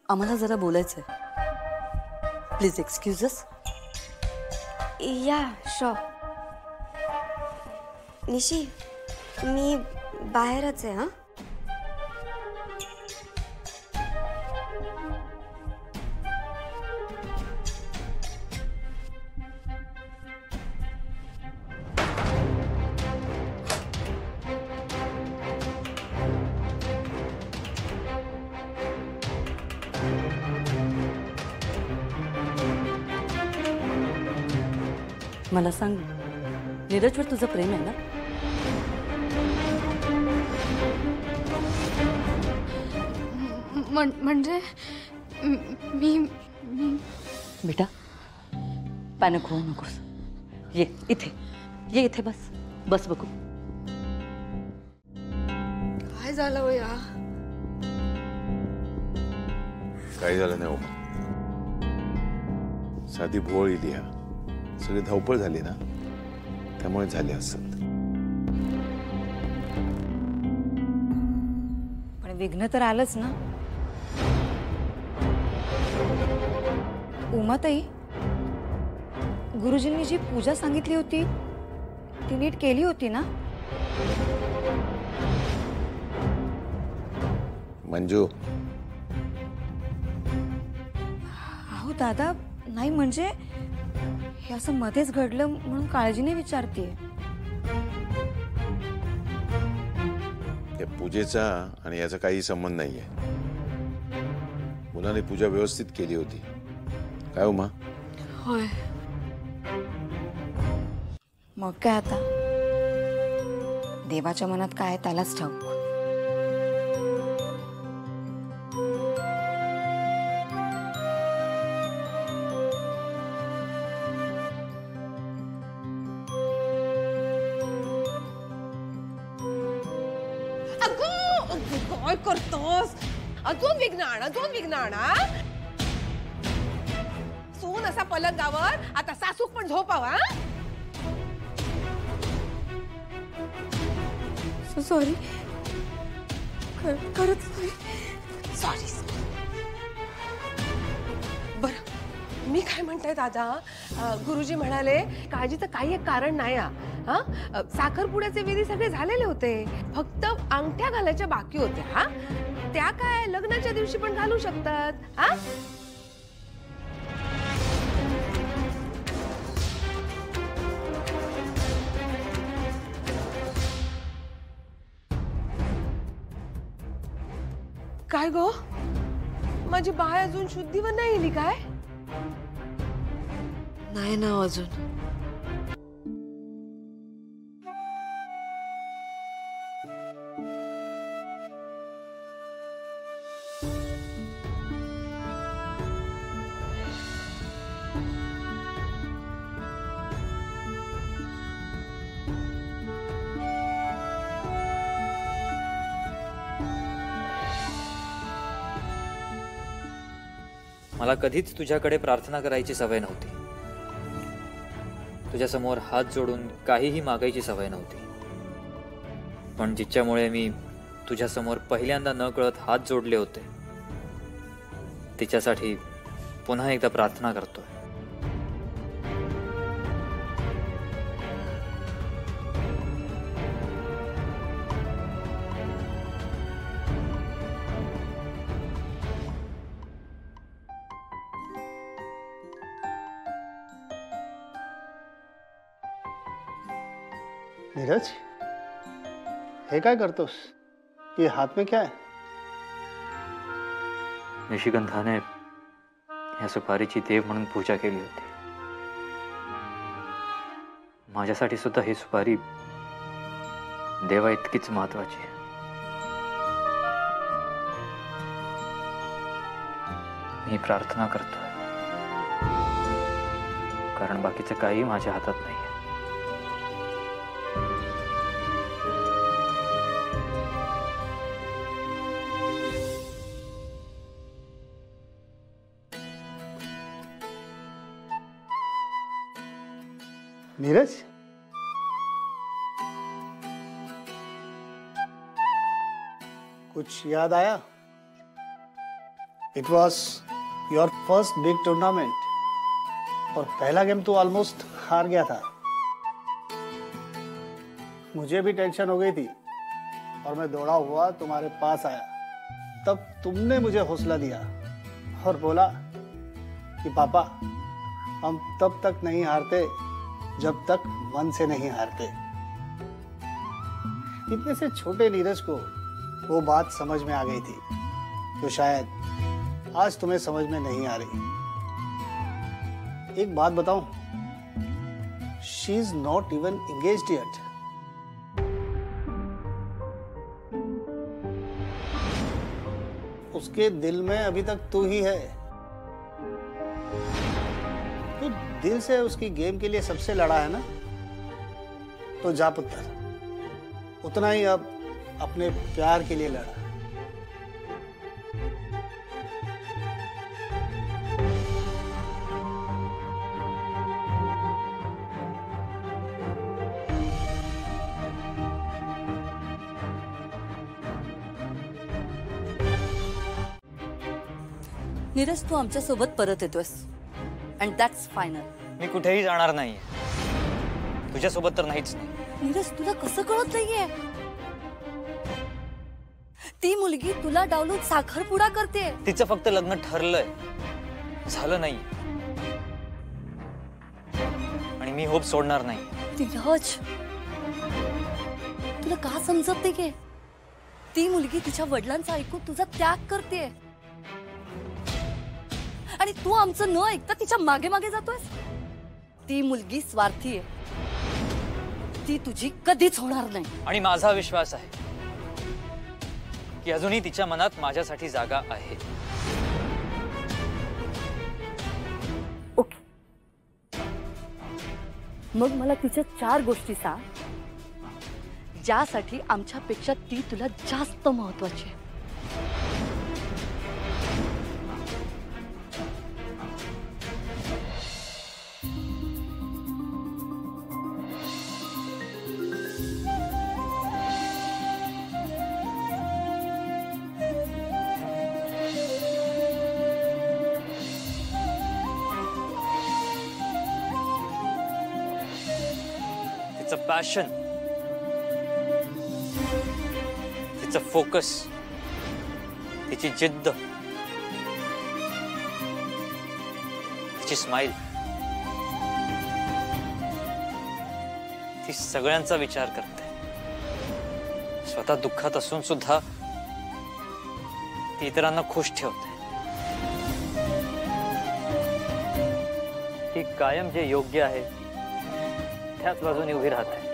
आम्हाला जरा बोलायचंय. प्लीज एक्सक्यूज अस. या शो. निशी, मी बाहेरच आहे. हा, मला सांग, नीरजवर तुझं प्रेम आहे ना? म्हणजे मी बेटा, पॅनिक होऊ नकोस. ये इथे, ये इथे बस. बस बघू काय झालं हो या. काही झालं नाही. साधी भोळ इली. सगळी धावपळ झाली ना, त्यामुळे झाले असत. पण विघ्न तर आलंच ना. उमाताई, गुरुजींनी जी पूजा सांगितली होती ती नीट केली होती ना? मंजू, अहो दादा, नाही म्हणजे हे असं मध्येच घडलं म्हणून काळजीने विचारतेय. त्या पूजेचा आणि याचा काही संबंध नाहीये. मुलाने पूजा व्यवस्थित केली होती. काय उमा? होय. मग काय आता, देवाच्या मनात काय त्यालाच ठाऊक. काय करतोस? अजून विघ्न आणा. सून असा पलंगावर, आता सासूक पण झोपावा. सॉरी, खरंच सॉरी. बरं, तुम्ही काय म्हणताय दादा? गुरुजी म्हणाले काळजीचं काही एक कारण नाही हा. साखरपुड्याचे विधी सगळे झालेले होते, फक्त अंगठ्या घालायच्या बाकी होत्या. हा, त्या काय लग्नाच्या दिवशी पण घालू शकतात. हा, काय गो, माझी बाय अजून शुद्धीवर नाही येली काय? नाही ना अजून. मला कधीच तुझ्याकडे प्रार्थना करायची सवय नव्हती. तुझ्या समोर हात जोडून काहीही मागायची सवय नव्हती. पण जिच्यामुळे मी तुझ्या समोर पहिल्यांदा न कळत हात जोडले होते, तिच्यासाठी पुन्हा एकदा प्रार्थना करतोय. नीरज, हे काय करतोस? ये हात में क्या है? निशिगंधाने या सुपारीची देव म्हणून पूजा केली होती. माझ्यासाठी सुद्धा ही सुपारी देवा इतकीच महत्वाची आहे. मी प्रार्थना करतोय, कारण बाकीचं काही माझ्या हातात नाही. नीरज, कुछ याद आया? It was your first big tournament और पहला गेम तो ऑलमोस्ट हार गया था. मुझे भी टेंशन हो गई थी और मैं दौड़ा हुआ तुम्हारे पास आया. तब तुमने मुझे हौसला दिया और बोला कि पापा, हम तब तक नहीं हारते जब तक मन से नहीं हारते. इतने से छोटे नीरज को वो बात समझ में आ गई थी जो शायद आज तुम्हें समझ में नहीं आ रही. एक बात बताऊं, she is not even engaged yet. उसके दिल में अभी तक तू ही है. तो दिल से उसकी गेम के लिए सबसे लड़ा है ना, तो जा पुत्र, उतना ही अब अपने प्यार के लिए लड़ा. नीरज, तू आमच्या सोबत परत येतोयस अँड दॅट्स फायनल. मी कुठेही जाणार नाहीये, तुझ्यासोबत तर नाहीच नाही. नीरज, तुला कसं कळत नाहीये? ती मुलगी तुला डावलून साखरपुडा करते. तिचं फक्त लग्न ठरलंय, झालं नाही. आणि मी होप सोडणार नाही. नीरज, तुला का समजत नाहीये? ती मुलगी तिच्या वडिलांचं ऐकून तुझा त्याग करते आणि तू आमचं न ऐकता तिच्या मागे मागे जातोयस. ती मुलगी स्वार्थी आहे, ती तुझी कधीच होणार नाही. आणि माझा विश्वास आहे की अजूनही तिच्या मनात माझ्यासाठी जागा आहे. ओके, मग मला तिच्या 4 गोष्टी सांग ज्यासाठी आमच्यापेक्षा ती तुला जास्त महत्वाची आहे. तिचं पॅशन, तिचं फोकस, तिची जिद्द, तिची स्माइल, ती सगळ्यांचा विचार करते. स्वतः दुःखात असून सुद्धा ती इतरांना खुश ठेवते. ती कायम जे योग्य आहे त्याच बाजूने उभी राहते.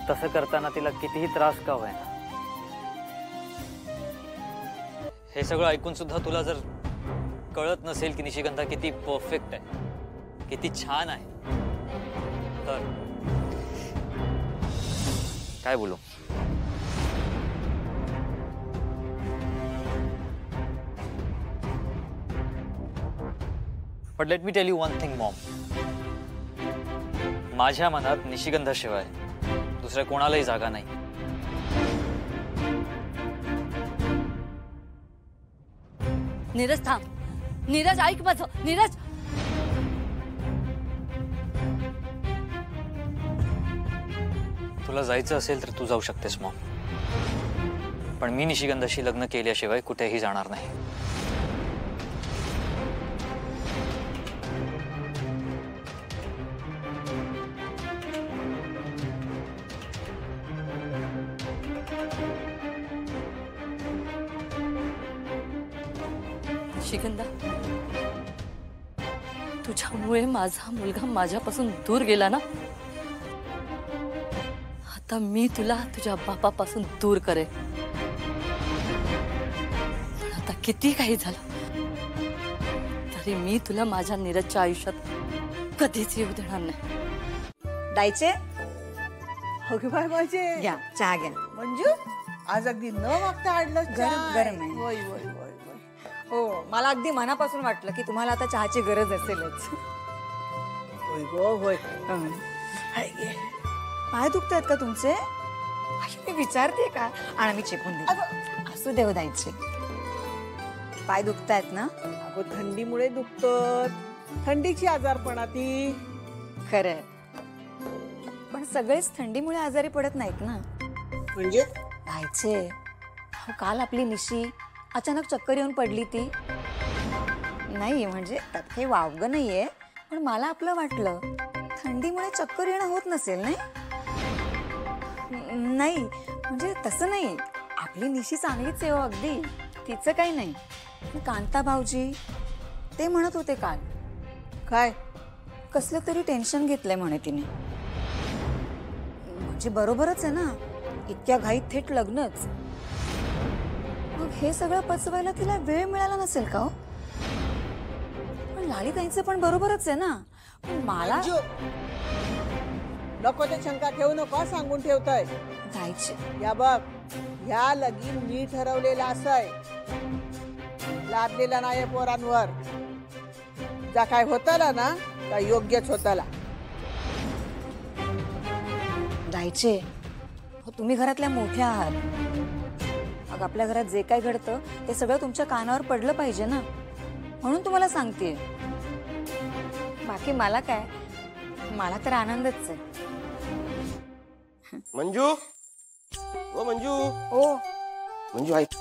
तसं करताना तिला कितीही त्रास का होईना. हे सगळं ऐकून सुद्धा तुला जर कळत नसेल की निशिगंधा किती परफेक्ट आहे, किती छान आहे, तर काय बोलू. But let me tell you one thing Maugham. माझ्या मनात निशिगंधाशिवाय दुसऱ्या कोणालाही जागा नाही. नीरज थांब. नीरज ऐक माझं. नीरज तुला जायचं असेल तर तू जाऊ शकतेस मॉम, पण मी निशिगंधाशी लग्न केल्याशिवाय कुठेही जाणार नाही. निशिगंधा, तुझ्यामुळे माझा मुलगा माझ्यापासून दूर गेला ना. आता मी तुला तुझ्या बापापासून दूर करेन. पण आता किती काही झालं तरी मी तुला माझ्या नीरजच्या आयुष्यात कधीच येऊ देणार नाही. डायचे अगं बाय माझे घ्या चहा घ्या. मंजू आज अगदी न मागता आणलं गरम गरम आहे. होय होय होय होय. हो मला अगदी मनापासून वाटलं की तुम्हाला आता चहाची गरज असेलच. होय गो होय. पाय दुखतायत का तुमचे? मी विचारते का? आणि मी चेपून देते. असू देव द्यायचे. पाय दुखतायत ना? अगं थंडीमुळे दुखतात. थंडीची आजारपणा ती. खरंय, पण सगळेच थंडीमुळे आजारी पडत नाहीत ना. म्हणजे जायचे. काल आपली निशी अचानक चक्कर येऊन पडली ती. नाही म्हणजे त्यात काही वावगं नाहीये, पण मला आपलं वाटलं थंडीमुळे चक्कर येणं होत नसेल. नाही नाही म्हणजे तसं नाही. आपली निशी चांगलीच आहे हो अगदी, तिचं काही नाही. कांता भाऊजी ते म्हणत होते काल. काय? कसलं तरी टेन्शन घेतलंय म्हणे तिने. म्हणजे बरोबरच आहे ना, इतक्या घाईत थेट लग्नच. मग हे सगळं पचवायला तिला वेळ मिळाला नसेल का हो? पण लालीताईंचं पण बरोबरच आहे ना. पण मला नको ते शंका ठेवू नको, सांगून ठेवतोय. जायचे या बघ, ह्या लगीन मी ठरवलेला असाय, लादलेला नाही पोरांवर. जा काय होताला ना का योग्यच होताला. जायचे हो, तुम्ही घरातल्या मोठ्या आहात. मग आपल्या घरात जे काय घडतं ते सगळं तुमच्या कानावर पडलं पाहिजे ना, म्हणून तुम्हाला सांगते. बाकी मला काय, मला तर आनंदच आहे. मंजू, ओ मंजू. ओ मंजू ऐक,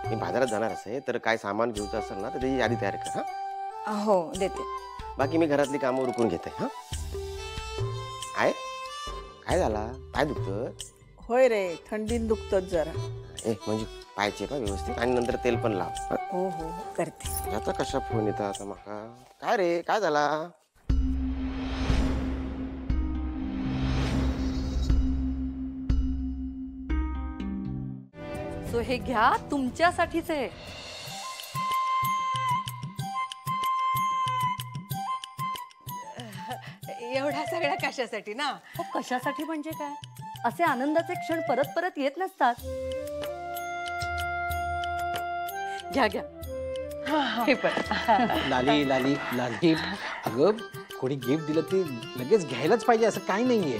मी बाजारात जाणार असे तर काय सामान घ्यायचं असेल ना तर त्याची यादी तयार कर. हा हो देते. बाकी मी घरातली कामं उरकून घेते. हा आहे काय झाला? पाय दुखत? होय रे, थंडीन दुखत जरा. मंजू पाय चेपा व्यवस्थित आणि नंतर तेल पण लाव. हो हो करते. आता कशा फोन येतात आता माका? काय रे काय झाला? सो हे घ्या, तुमच्यासाठीच आहे. एवढा सगळा कशासाठी ना? हो कशासाठी म्हणजे काय? असे आनंदाचे क्षण परत परत येत नसतात. घ्या घ्या. हे पण लाली लाली लाली. अगं कोणी गिफ्ट दिलं ते लगेच घ्यायलाच पाहिजे असं काही नाहीये.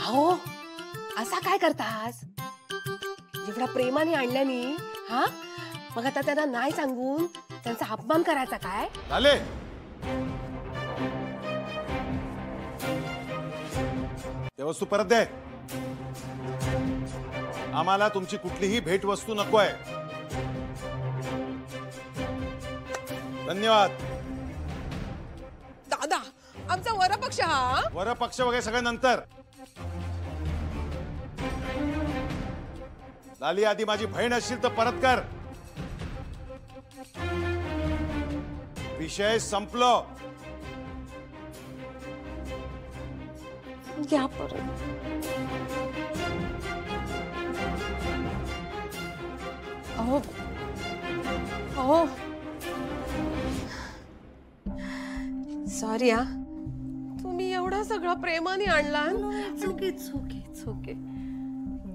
हो असा काय करतास? एवढा प्रेमाने आणल्यानी हा, मग आता त्यांना नाही सांगून त्यांचा अपमान करायचा काय? लाले ते वस्तू परत दे. आम्हाला तुमची कुठलीही भेटवस्तू नको आहे. धन्यवाद. दादा, आमचा वरपक्ष हा. वरपक्ष वगैरे सगळं नंतर. लाली, आधी माझी बहीण असशील तर परत कर. विषय संपलो. घ्या परत. अहो अहो सॉरी हा, तुम्ही एवढा सगळा प्रेमाने आणला. ओके.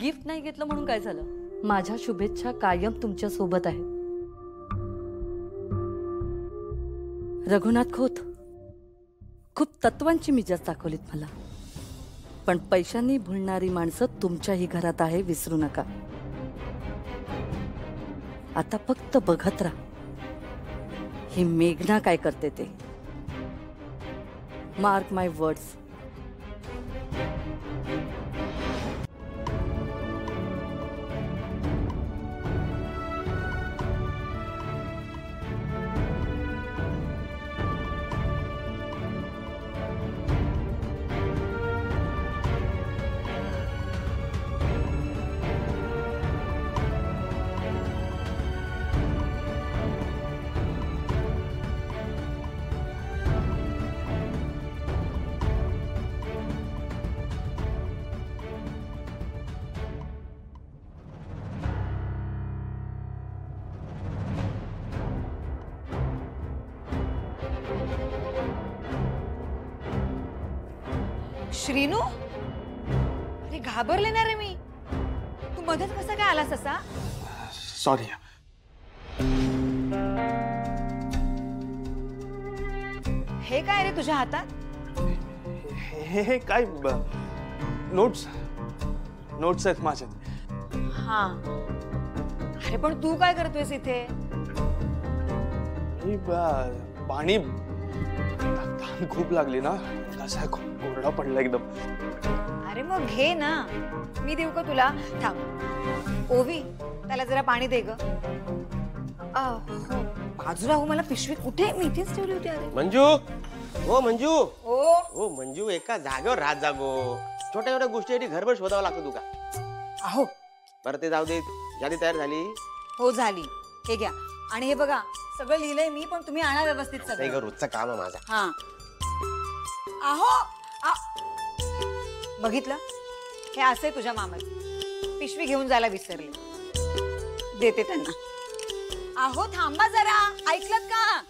गिफ्ट नाही घेतलं म्हणून काय झालं? माझ्या शुभेच्छा कायम तुमच्या सोबत आहे. रघुनाथ खोत, खूप तत्वांची मिजाज दाखवलीत मला, पण पैशांनी भुलणारी माणसं तुमच्याही घरात आहे, विसरू नका. आता फक्त बघत राहा ही मेघना काय करते ते. मार्क माय वर्ड्स. श्रीनू, अरे घाबरले ना रे मी. तू मध्येच कसा काय आलास असा? सॉरी. हे काय रे तुझ्या हातात? हे काय नोट्स आहेत माझ्यात. हा, अरे पण तू काय करतोयस इथे? पाणी खूप लागली ना, असा कोरडा पडला एकदम. अरे मग घे ना, मी देऊ का तुला? थांब. ओवी, त्याला जरा पाणी दे ग. बाजूला हो, मला पिशवी कुठे? मी इथेच ठेवली होती. अरे मंजू, हो मंजू. हो मंजू, एका जागेवर राहत जागो. छोट्या छोट्या गोष्टीसाठी घरभर शोधावं लागतं तुका. अहो बरं ते जाऊ दे. यादी तयार झाली? हो झाली. हे घ्या. आणि हे बघा, सगळं लिहिलंय मी, पण तुम्ही आणा व्यवस्थित सगळं. रोजचं काम आहे माझा. हा. अहो बघितलं, हे असे तुझ्या मामाचे. पिशवी घेऊन जायला विसरले. देते त्यांना. अहो थांबा जरा, ऐकलत का?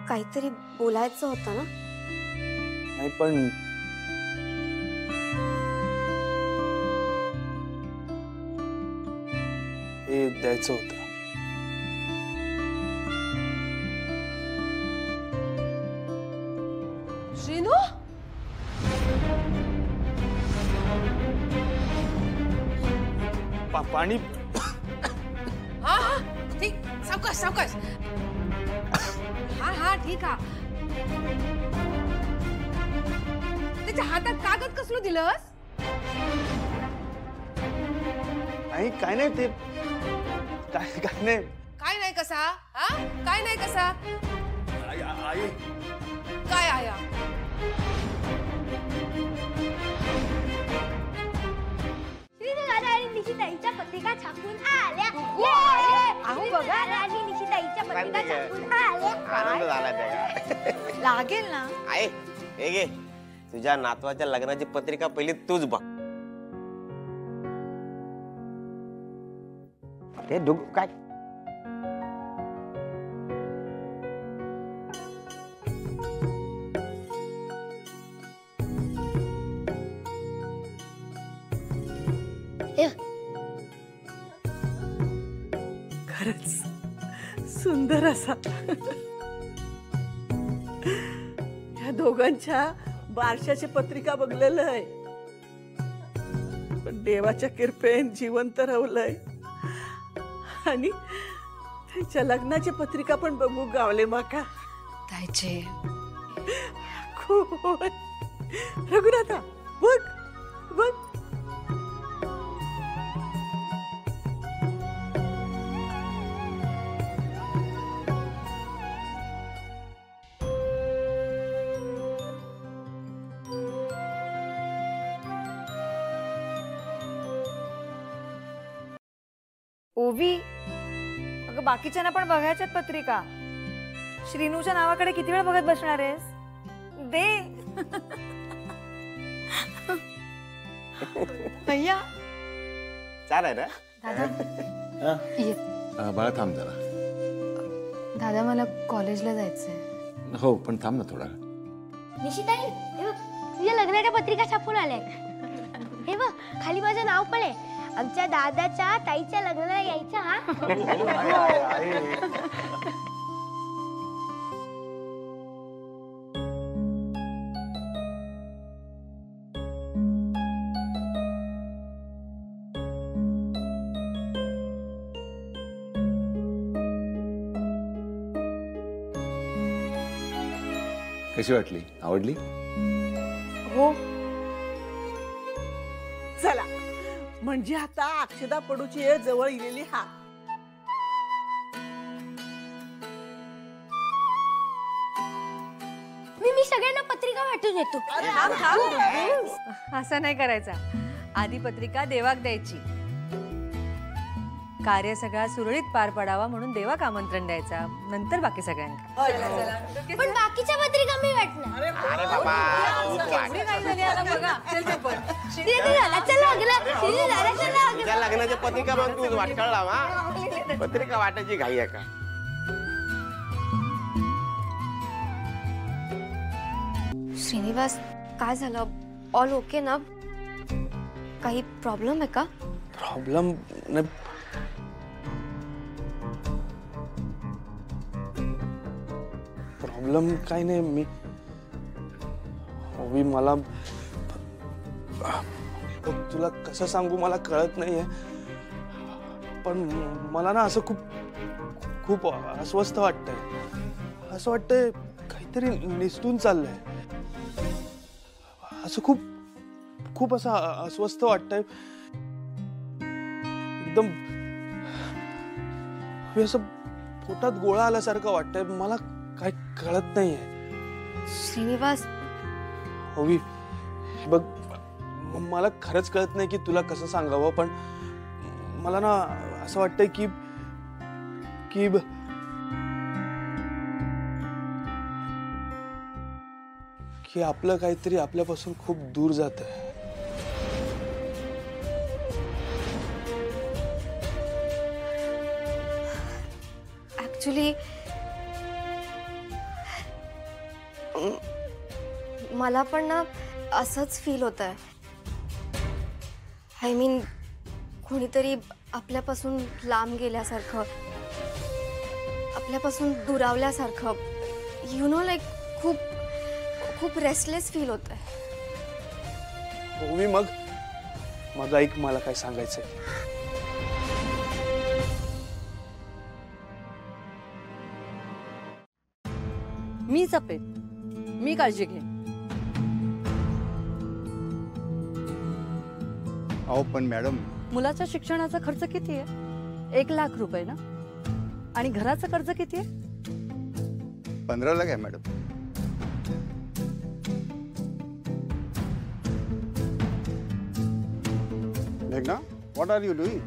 काहीतरी बोलायचं होतं ना? नाही पण हे द्यायचं होतं. श्रीनू, पाणी. हा हा ठीक, सावकाश सावकाश. हा ठीक हा. त्याच्या हातात कागद कसलं दिलंस? काय नाही ते. काय नाही. काय नाही कसा? हा काय नाही कसा? आई. काय आया? आणि निशिताईच्या पत्रिका छापून आल्या. अहो बघा, आणि निशिताईच्या पत्रिका छापून आल्या. आनंद झाला त्या. लागेल ना. आहे हे घे, तुझ्या नातवाच्या लग्नाची पत्रिका पहिली तूच बघ. ते काय खरंच सुंदर असा. या दोघांच्या बारशाची पत्रिका बघलेलं आहे. देवाच्या कृपेन जिवंत रावलंय आणि त्यांच्या लग्नाची पत्रिका पण बघू गावले माका ताईचे खूप रघुनाथा बघ बघ ओवी, अगं बाकीच्यांना पण बघायच्यात पत्रिका. श्रीनूच्या नावाकडे किती वेळ बघत बसणार आहेस? दे. भैया चालेल ना. दादा ये. बाळा थांब जरा. दादा मला कॉलेजला जायचंय. हो पण थांब ना थोडा. निशिताई हे बघ तुझ्या लग्नाच्या पत्रिका छापून आल्या. हे बघ खाली माझं नाव पण आहे. आमच्या दादाच्या ताईच्या लग्नाला यायचं हा. कशी वाटली? आवडली? हो. चला म्हणजे आता अक्षदा पडूची वेळ जवळ येलेली हा. मी सगळ्यांना पत्रिका वाटून येतो. असं नाही करायचा. आधी पत्रिका देवाक द्यायची. कार्य सगळा सुरळीत पार पडावा म्हणून देवाक आमंत्रण द्यायचा, नंतर बाकी सगळ्यांना. पण बाकीच्या पत्रिका मी वाटणार. अरे बाबा तुझ्या लग्नाच्या पत्रिका मग तू वाट कळला. पत्रिका वाटायची घाई आहे का? श्रीनिवास काय झालं? ऑल ओके ना? काही प्रॉब्लेम आहे का? प्रॉब्लेम नाही. प्रॉब्लेम काय नाही. मी मला तुला कसं सांगू मला कळत नाहीये. पण मला ना असं खूप खूप अस्वस्थ वाटतंय. असं वाटतंय काहीतरी निसटून चाललंय. असं खूप खूप असं अस्वस्थ वाटतंय. एकदम असं पोटात गोळा आल्यासारखं वाटतंय. मला काय कळत नाहीये. श्रीनिवास ओवी बघ मला खरंच कळत नाही की तुला कसं सांगावं. पण मला ना असं वाटतंय की की की आपलं काहीतरी आपल्यापासून खूप दूर जातंय. ऍक्च्युली मला पण ना असंच फील होत आहे. आय मीन कोणीतरी आपल्यापासून लांब गेल्यासारखं, आपल्यापासून दुरावल्यासारखं. यु नो लाईक खूप खूप रेस्टलेस फील होत आहे. ओवी मग ऐक मला काय सांगायचंय. मी जपेन, मी काळजी घेईन. अहो पण मॅडम मुलाच्या शिक्षणाचा खर्च किती आहे? 1 लाख रुपये ना? आणि घराचं कर्ज किती आहे? 15 लाख आहे मॅडम. मेघना, what are you doing?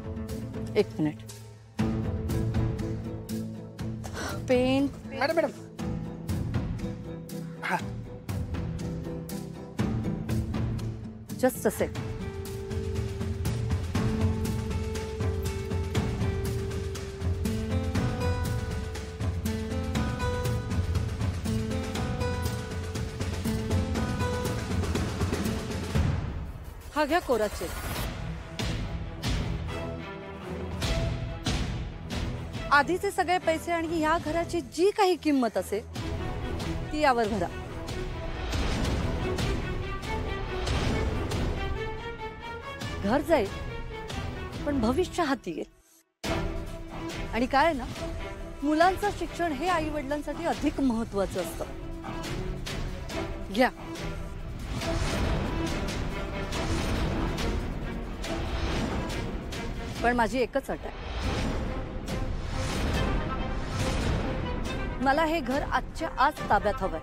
1 minute. Pen. Madam just असे. हा घ्या कोरा चेक. आधीचे सगळे पैसे आणि या घराची जी काही किंमत असेल ती यावर भरा. घर जाईल पण भविष्य हाती येईल. आणि काय ना, मुलांचं शिक्षण हे आई वडिलांसाठी अधिक महत्वाचं असतं. घ्या. पण माझी एकच अट आहे, मला हे घर आजच्या आज ताब्यात हवंय.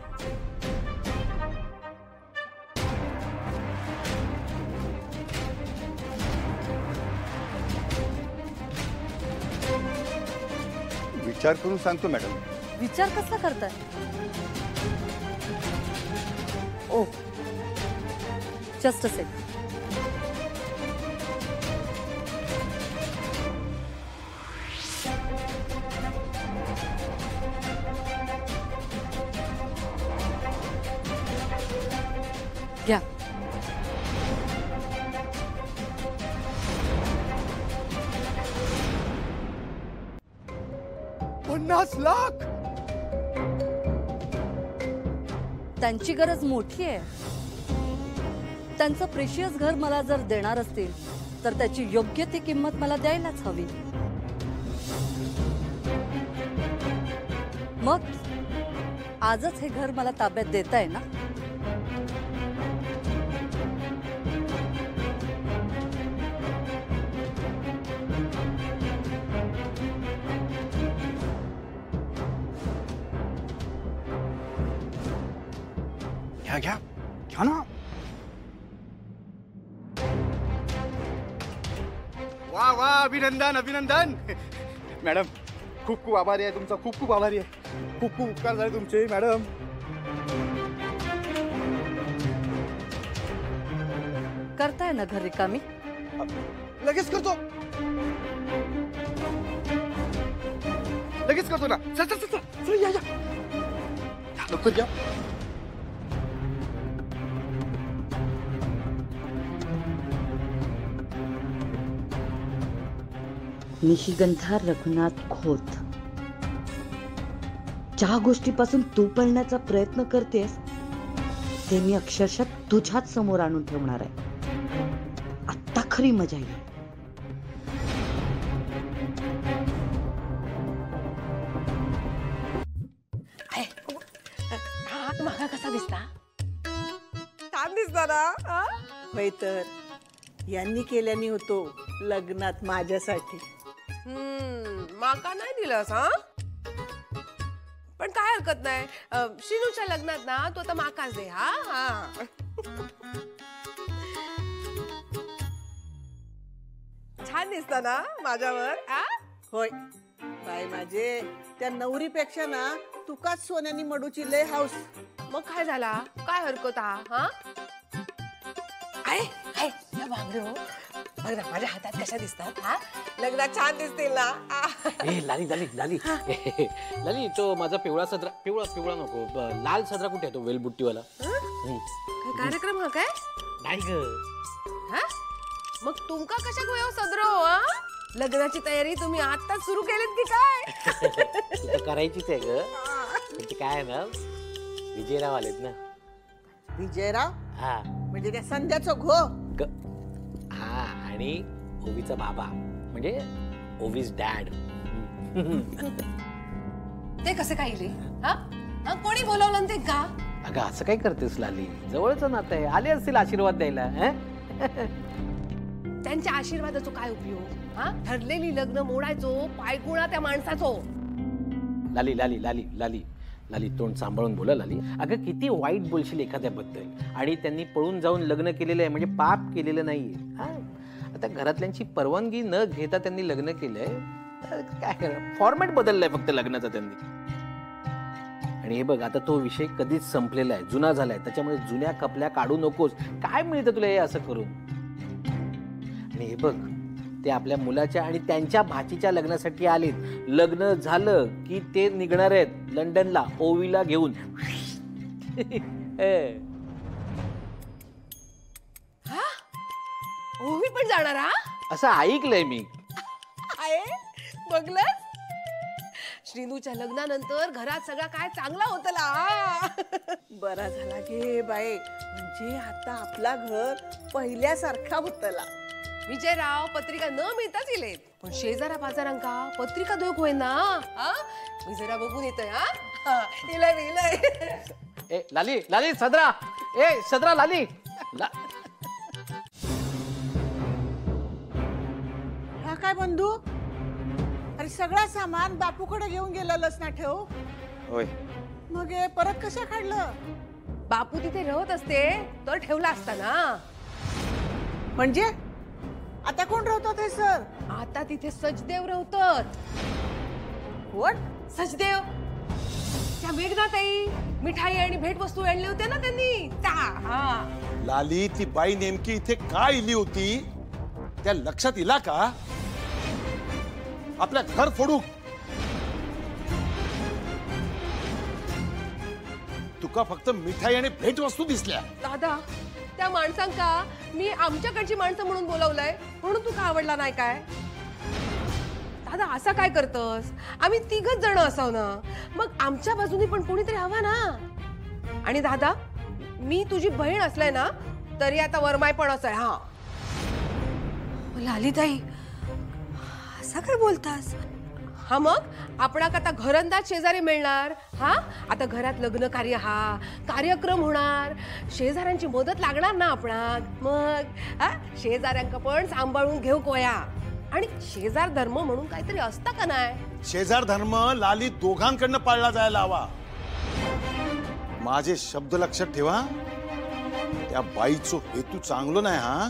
विचार करून सांगतो मॅडम. विचार कसला करताय? ओ, जस्ट अ सेकंड. घ्या. 50 लाख. त्यांची गरज मोठी आहे. त्यांचं प्रेशियस घर मला जर देणार असतील तर त्याची योग्य ती किंमत मला द्यायलाच हवी. मग आजच हे घर मला ताब्यात देताय ना? घ्या घ्या घ्या ना. वा वा, अभिनंदन अभिनंदन. मॅडम खूप खूप आभारी आहे तुमचा, खूप खूप आभारी आहे. खूप खूप उपकार झाले तुमचे मॅडम. करताय ना घर रिकामी? लगेच करतो, लगेच करतो ना. चल चल चल चल, या या लवकर या. निशिगंधा रघुनाथ खोत, ज्या गोष्टीपासून तू पळण्याचा प्रयत्न करतेस ते मी अक्षरशः तुझ्याच समोर आणून ठेवणार आहे. आत्ता खरी मजा येईल. हात मागा कसा दिसता? छान दिसता ना. होय तर यांनी केल्याने होतो लग्नात माझ्यासाठी. माका नाही दिलंस हा? पण काय हरकत नाही, शिनूच्या लग्नात ना तू आता माकाच दे. हा हा. छान दिसता ना माझ्यावर. होय बाय माझे, त्या नवरीपेक्षा ना तुकाच सोन्यानी मडूची लय हाऊस. मग काय झाला, काय हरकत हा? आहे या बांगड्या बघ ना माझ्या हातात कशा दिसतात. हा, लग्नात छान दिसतील ना. ए लाली लाली लाली लाली, तो माझा पिवळा सदरा, पिवळा नको, लाल सदरा कुठे आहे तो वेलबुट्टीवाला? काय कार्यक्रम हा काय? नाही ग. मग तुमका कशा गोया सदरो? लग्नाची तयारी तुम्ही आताच सुरू केलीत की काय? करायचीच आहे ग. म्हणजे काय आहे ना, विजयराव आलेत ना. विजयराव? हा म्हणजे त्या संध्याचं घो. हा, आणि ओवीचा बाबा म्हणजे ओवीज डॅड. ते कसे काय इले? कोणी बोलवलं ते का? अगं असं काय करतेस लाली, जवळचं नातं आहे, आले असतील आशीर्वाद द्यायला. त्यांच्या आशीर्वादाचा काय उपयोग? ठरलेली लग्न मोडायचो पायकुळा त्या माणसाचो. लाली लाली लाली लाली लाली, तोंड सांभाळून बोला लाली. अगं किती वाईट बोलशील एखाद्याबद्दल, आणि त्यांनी पळून जाऊन लग्न केलेलं आहे म्हणजे पाप केलेलं नाहीये. आता घरातल्यांची परवानगी न घेता त्यांनी लग्न केलंय, काय फॉर्मॅट बदललाय फक्त लग्नाचा त्यांनी. आणि हे बघ, आता तो विषय कधीच संपलेला आहे, जुना झालाय. त्याच्यामुळे जुन्या कपल्या काढू नकोस. काय मिळतं तुला हे असं करून? आणि हे बघ, ते आपल्या मुलाच्या आणि त्यांच्या भाचीच्या लग्नासाठी आलेत. लग्न झालं की ते निघणार आहेत लंडनला ओवीला घेऊन. ओवी पण जाणार? असं ऐकलंय मी. बघलं, श्रीनूच्या लग्नानंतर घरात सगळा काय चांगला होतला. बरा झाला गे बाई, म्हणजे आता आपला घर पहिल्यासारखा होतला. विजयराव पत्रिका न मिळताच इलेत पण शेजारा बाजारांका पत्रिका देऊक होईना हा मी जरा बघून येतोय हा इलय ए लाली लाली सदरा ए सदरा लाली हा काय बंधू अरे सगळा सामान बापूकडे घेऊन गेलेलंच ना ठेव होय मग हे परत कशा काढलं बापू तिथे राहत असते तर ठेवला असता ना म्हणजे आता कोण राहतात हे सर आता तिथे सचदेव राहतात कोण सचदेव त्या मेघनाताई मिठाई आणि भेटवस्तू आणली होते ना त्यांनी त्या हा लाली ती बाई नेमकी इथे का इली होती त्या लक्षात इला का आपल्या घर फोडू तुका फक्त मिठाई आणि भेटवस्तू दिसल्या दादा त्या माणसांका मी आमच्याकडची माणसं म्हणून बोलवलंय म्हणून तू का आवडला नाही काय दादा असा काय करतस आम्ही तिघच जण असाव ना मग आमच्या बाजूनी पण कोणीतरी हवा ना आणि दादा मी तुझी बहीण असलाय ना तरी आता वरमाय पण असं आहे हा लालीताई असं काय बोलतास हा मग आपणाक आता घरंदाज शेजारी मिळणार हा आता घरात लग्न कार्य हा कार्यक्रम होणार शेजाऱ्यांची मदत लागणार ना आपणाक मग हा शेजाऱ्यांका पण सांभाळून घेऊ कोया आणि शेजार धर्म म्हणून काहीतरी असता का नाही शेजार धर्म लाली दोघांकडनं पाळला जायला हवा माझे शब्द लक्षात ठेवा त्या बाईचो हेतू चांगलो नाही हा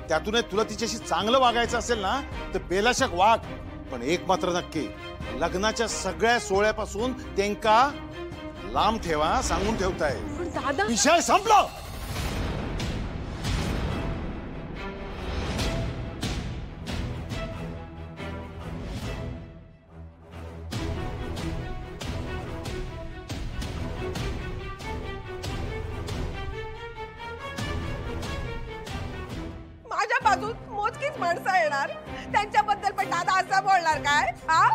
त्यातून तुला तिच्याशी चांगलं वागायचं असेल ना तर बेलाशक वाग पण एक मात्र नक्की लग्नाच्या सगळ्या सोहळ्यापासून त्यांका लांब ठेवा सांगून ठेवताय विषय संपला माझ्या बाजूत मोजकीच माणसं येणार त्यांच्याबद्दल पण दादा असं बोलणार काय हा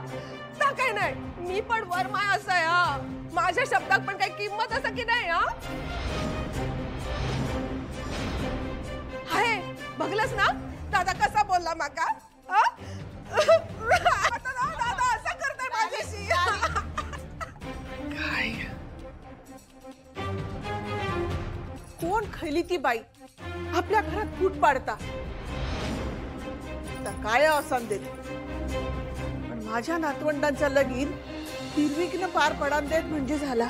ता काय नाही मी पण वरमाय असं आहे हा माझ्या शब्दात पण काही किंमत असं की नाही हा आहे बघलंस ना दादा कसा बोलला माका आता दादा असं करताय माझ्याशी काय कोण खैली ती बाई आपल्या घरात फूट पाडता काय असन देत पण माझ्या नातवंडांचा लगीन निर्विघ्न पार पडान देत म्हणजे झाला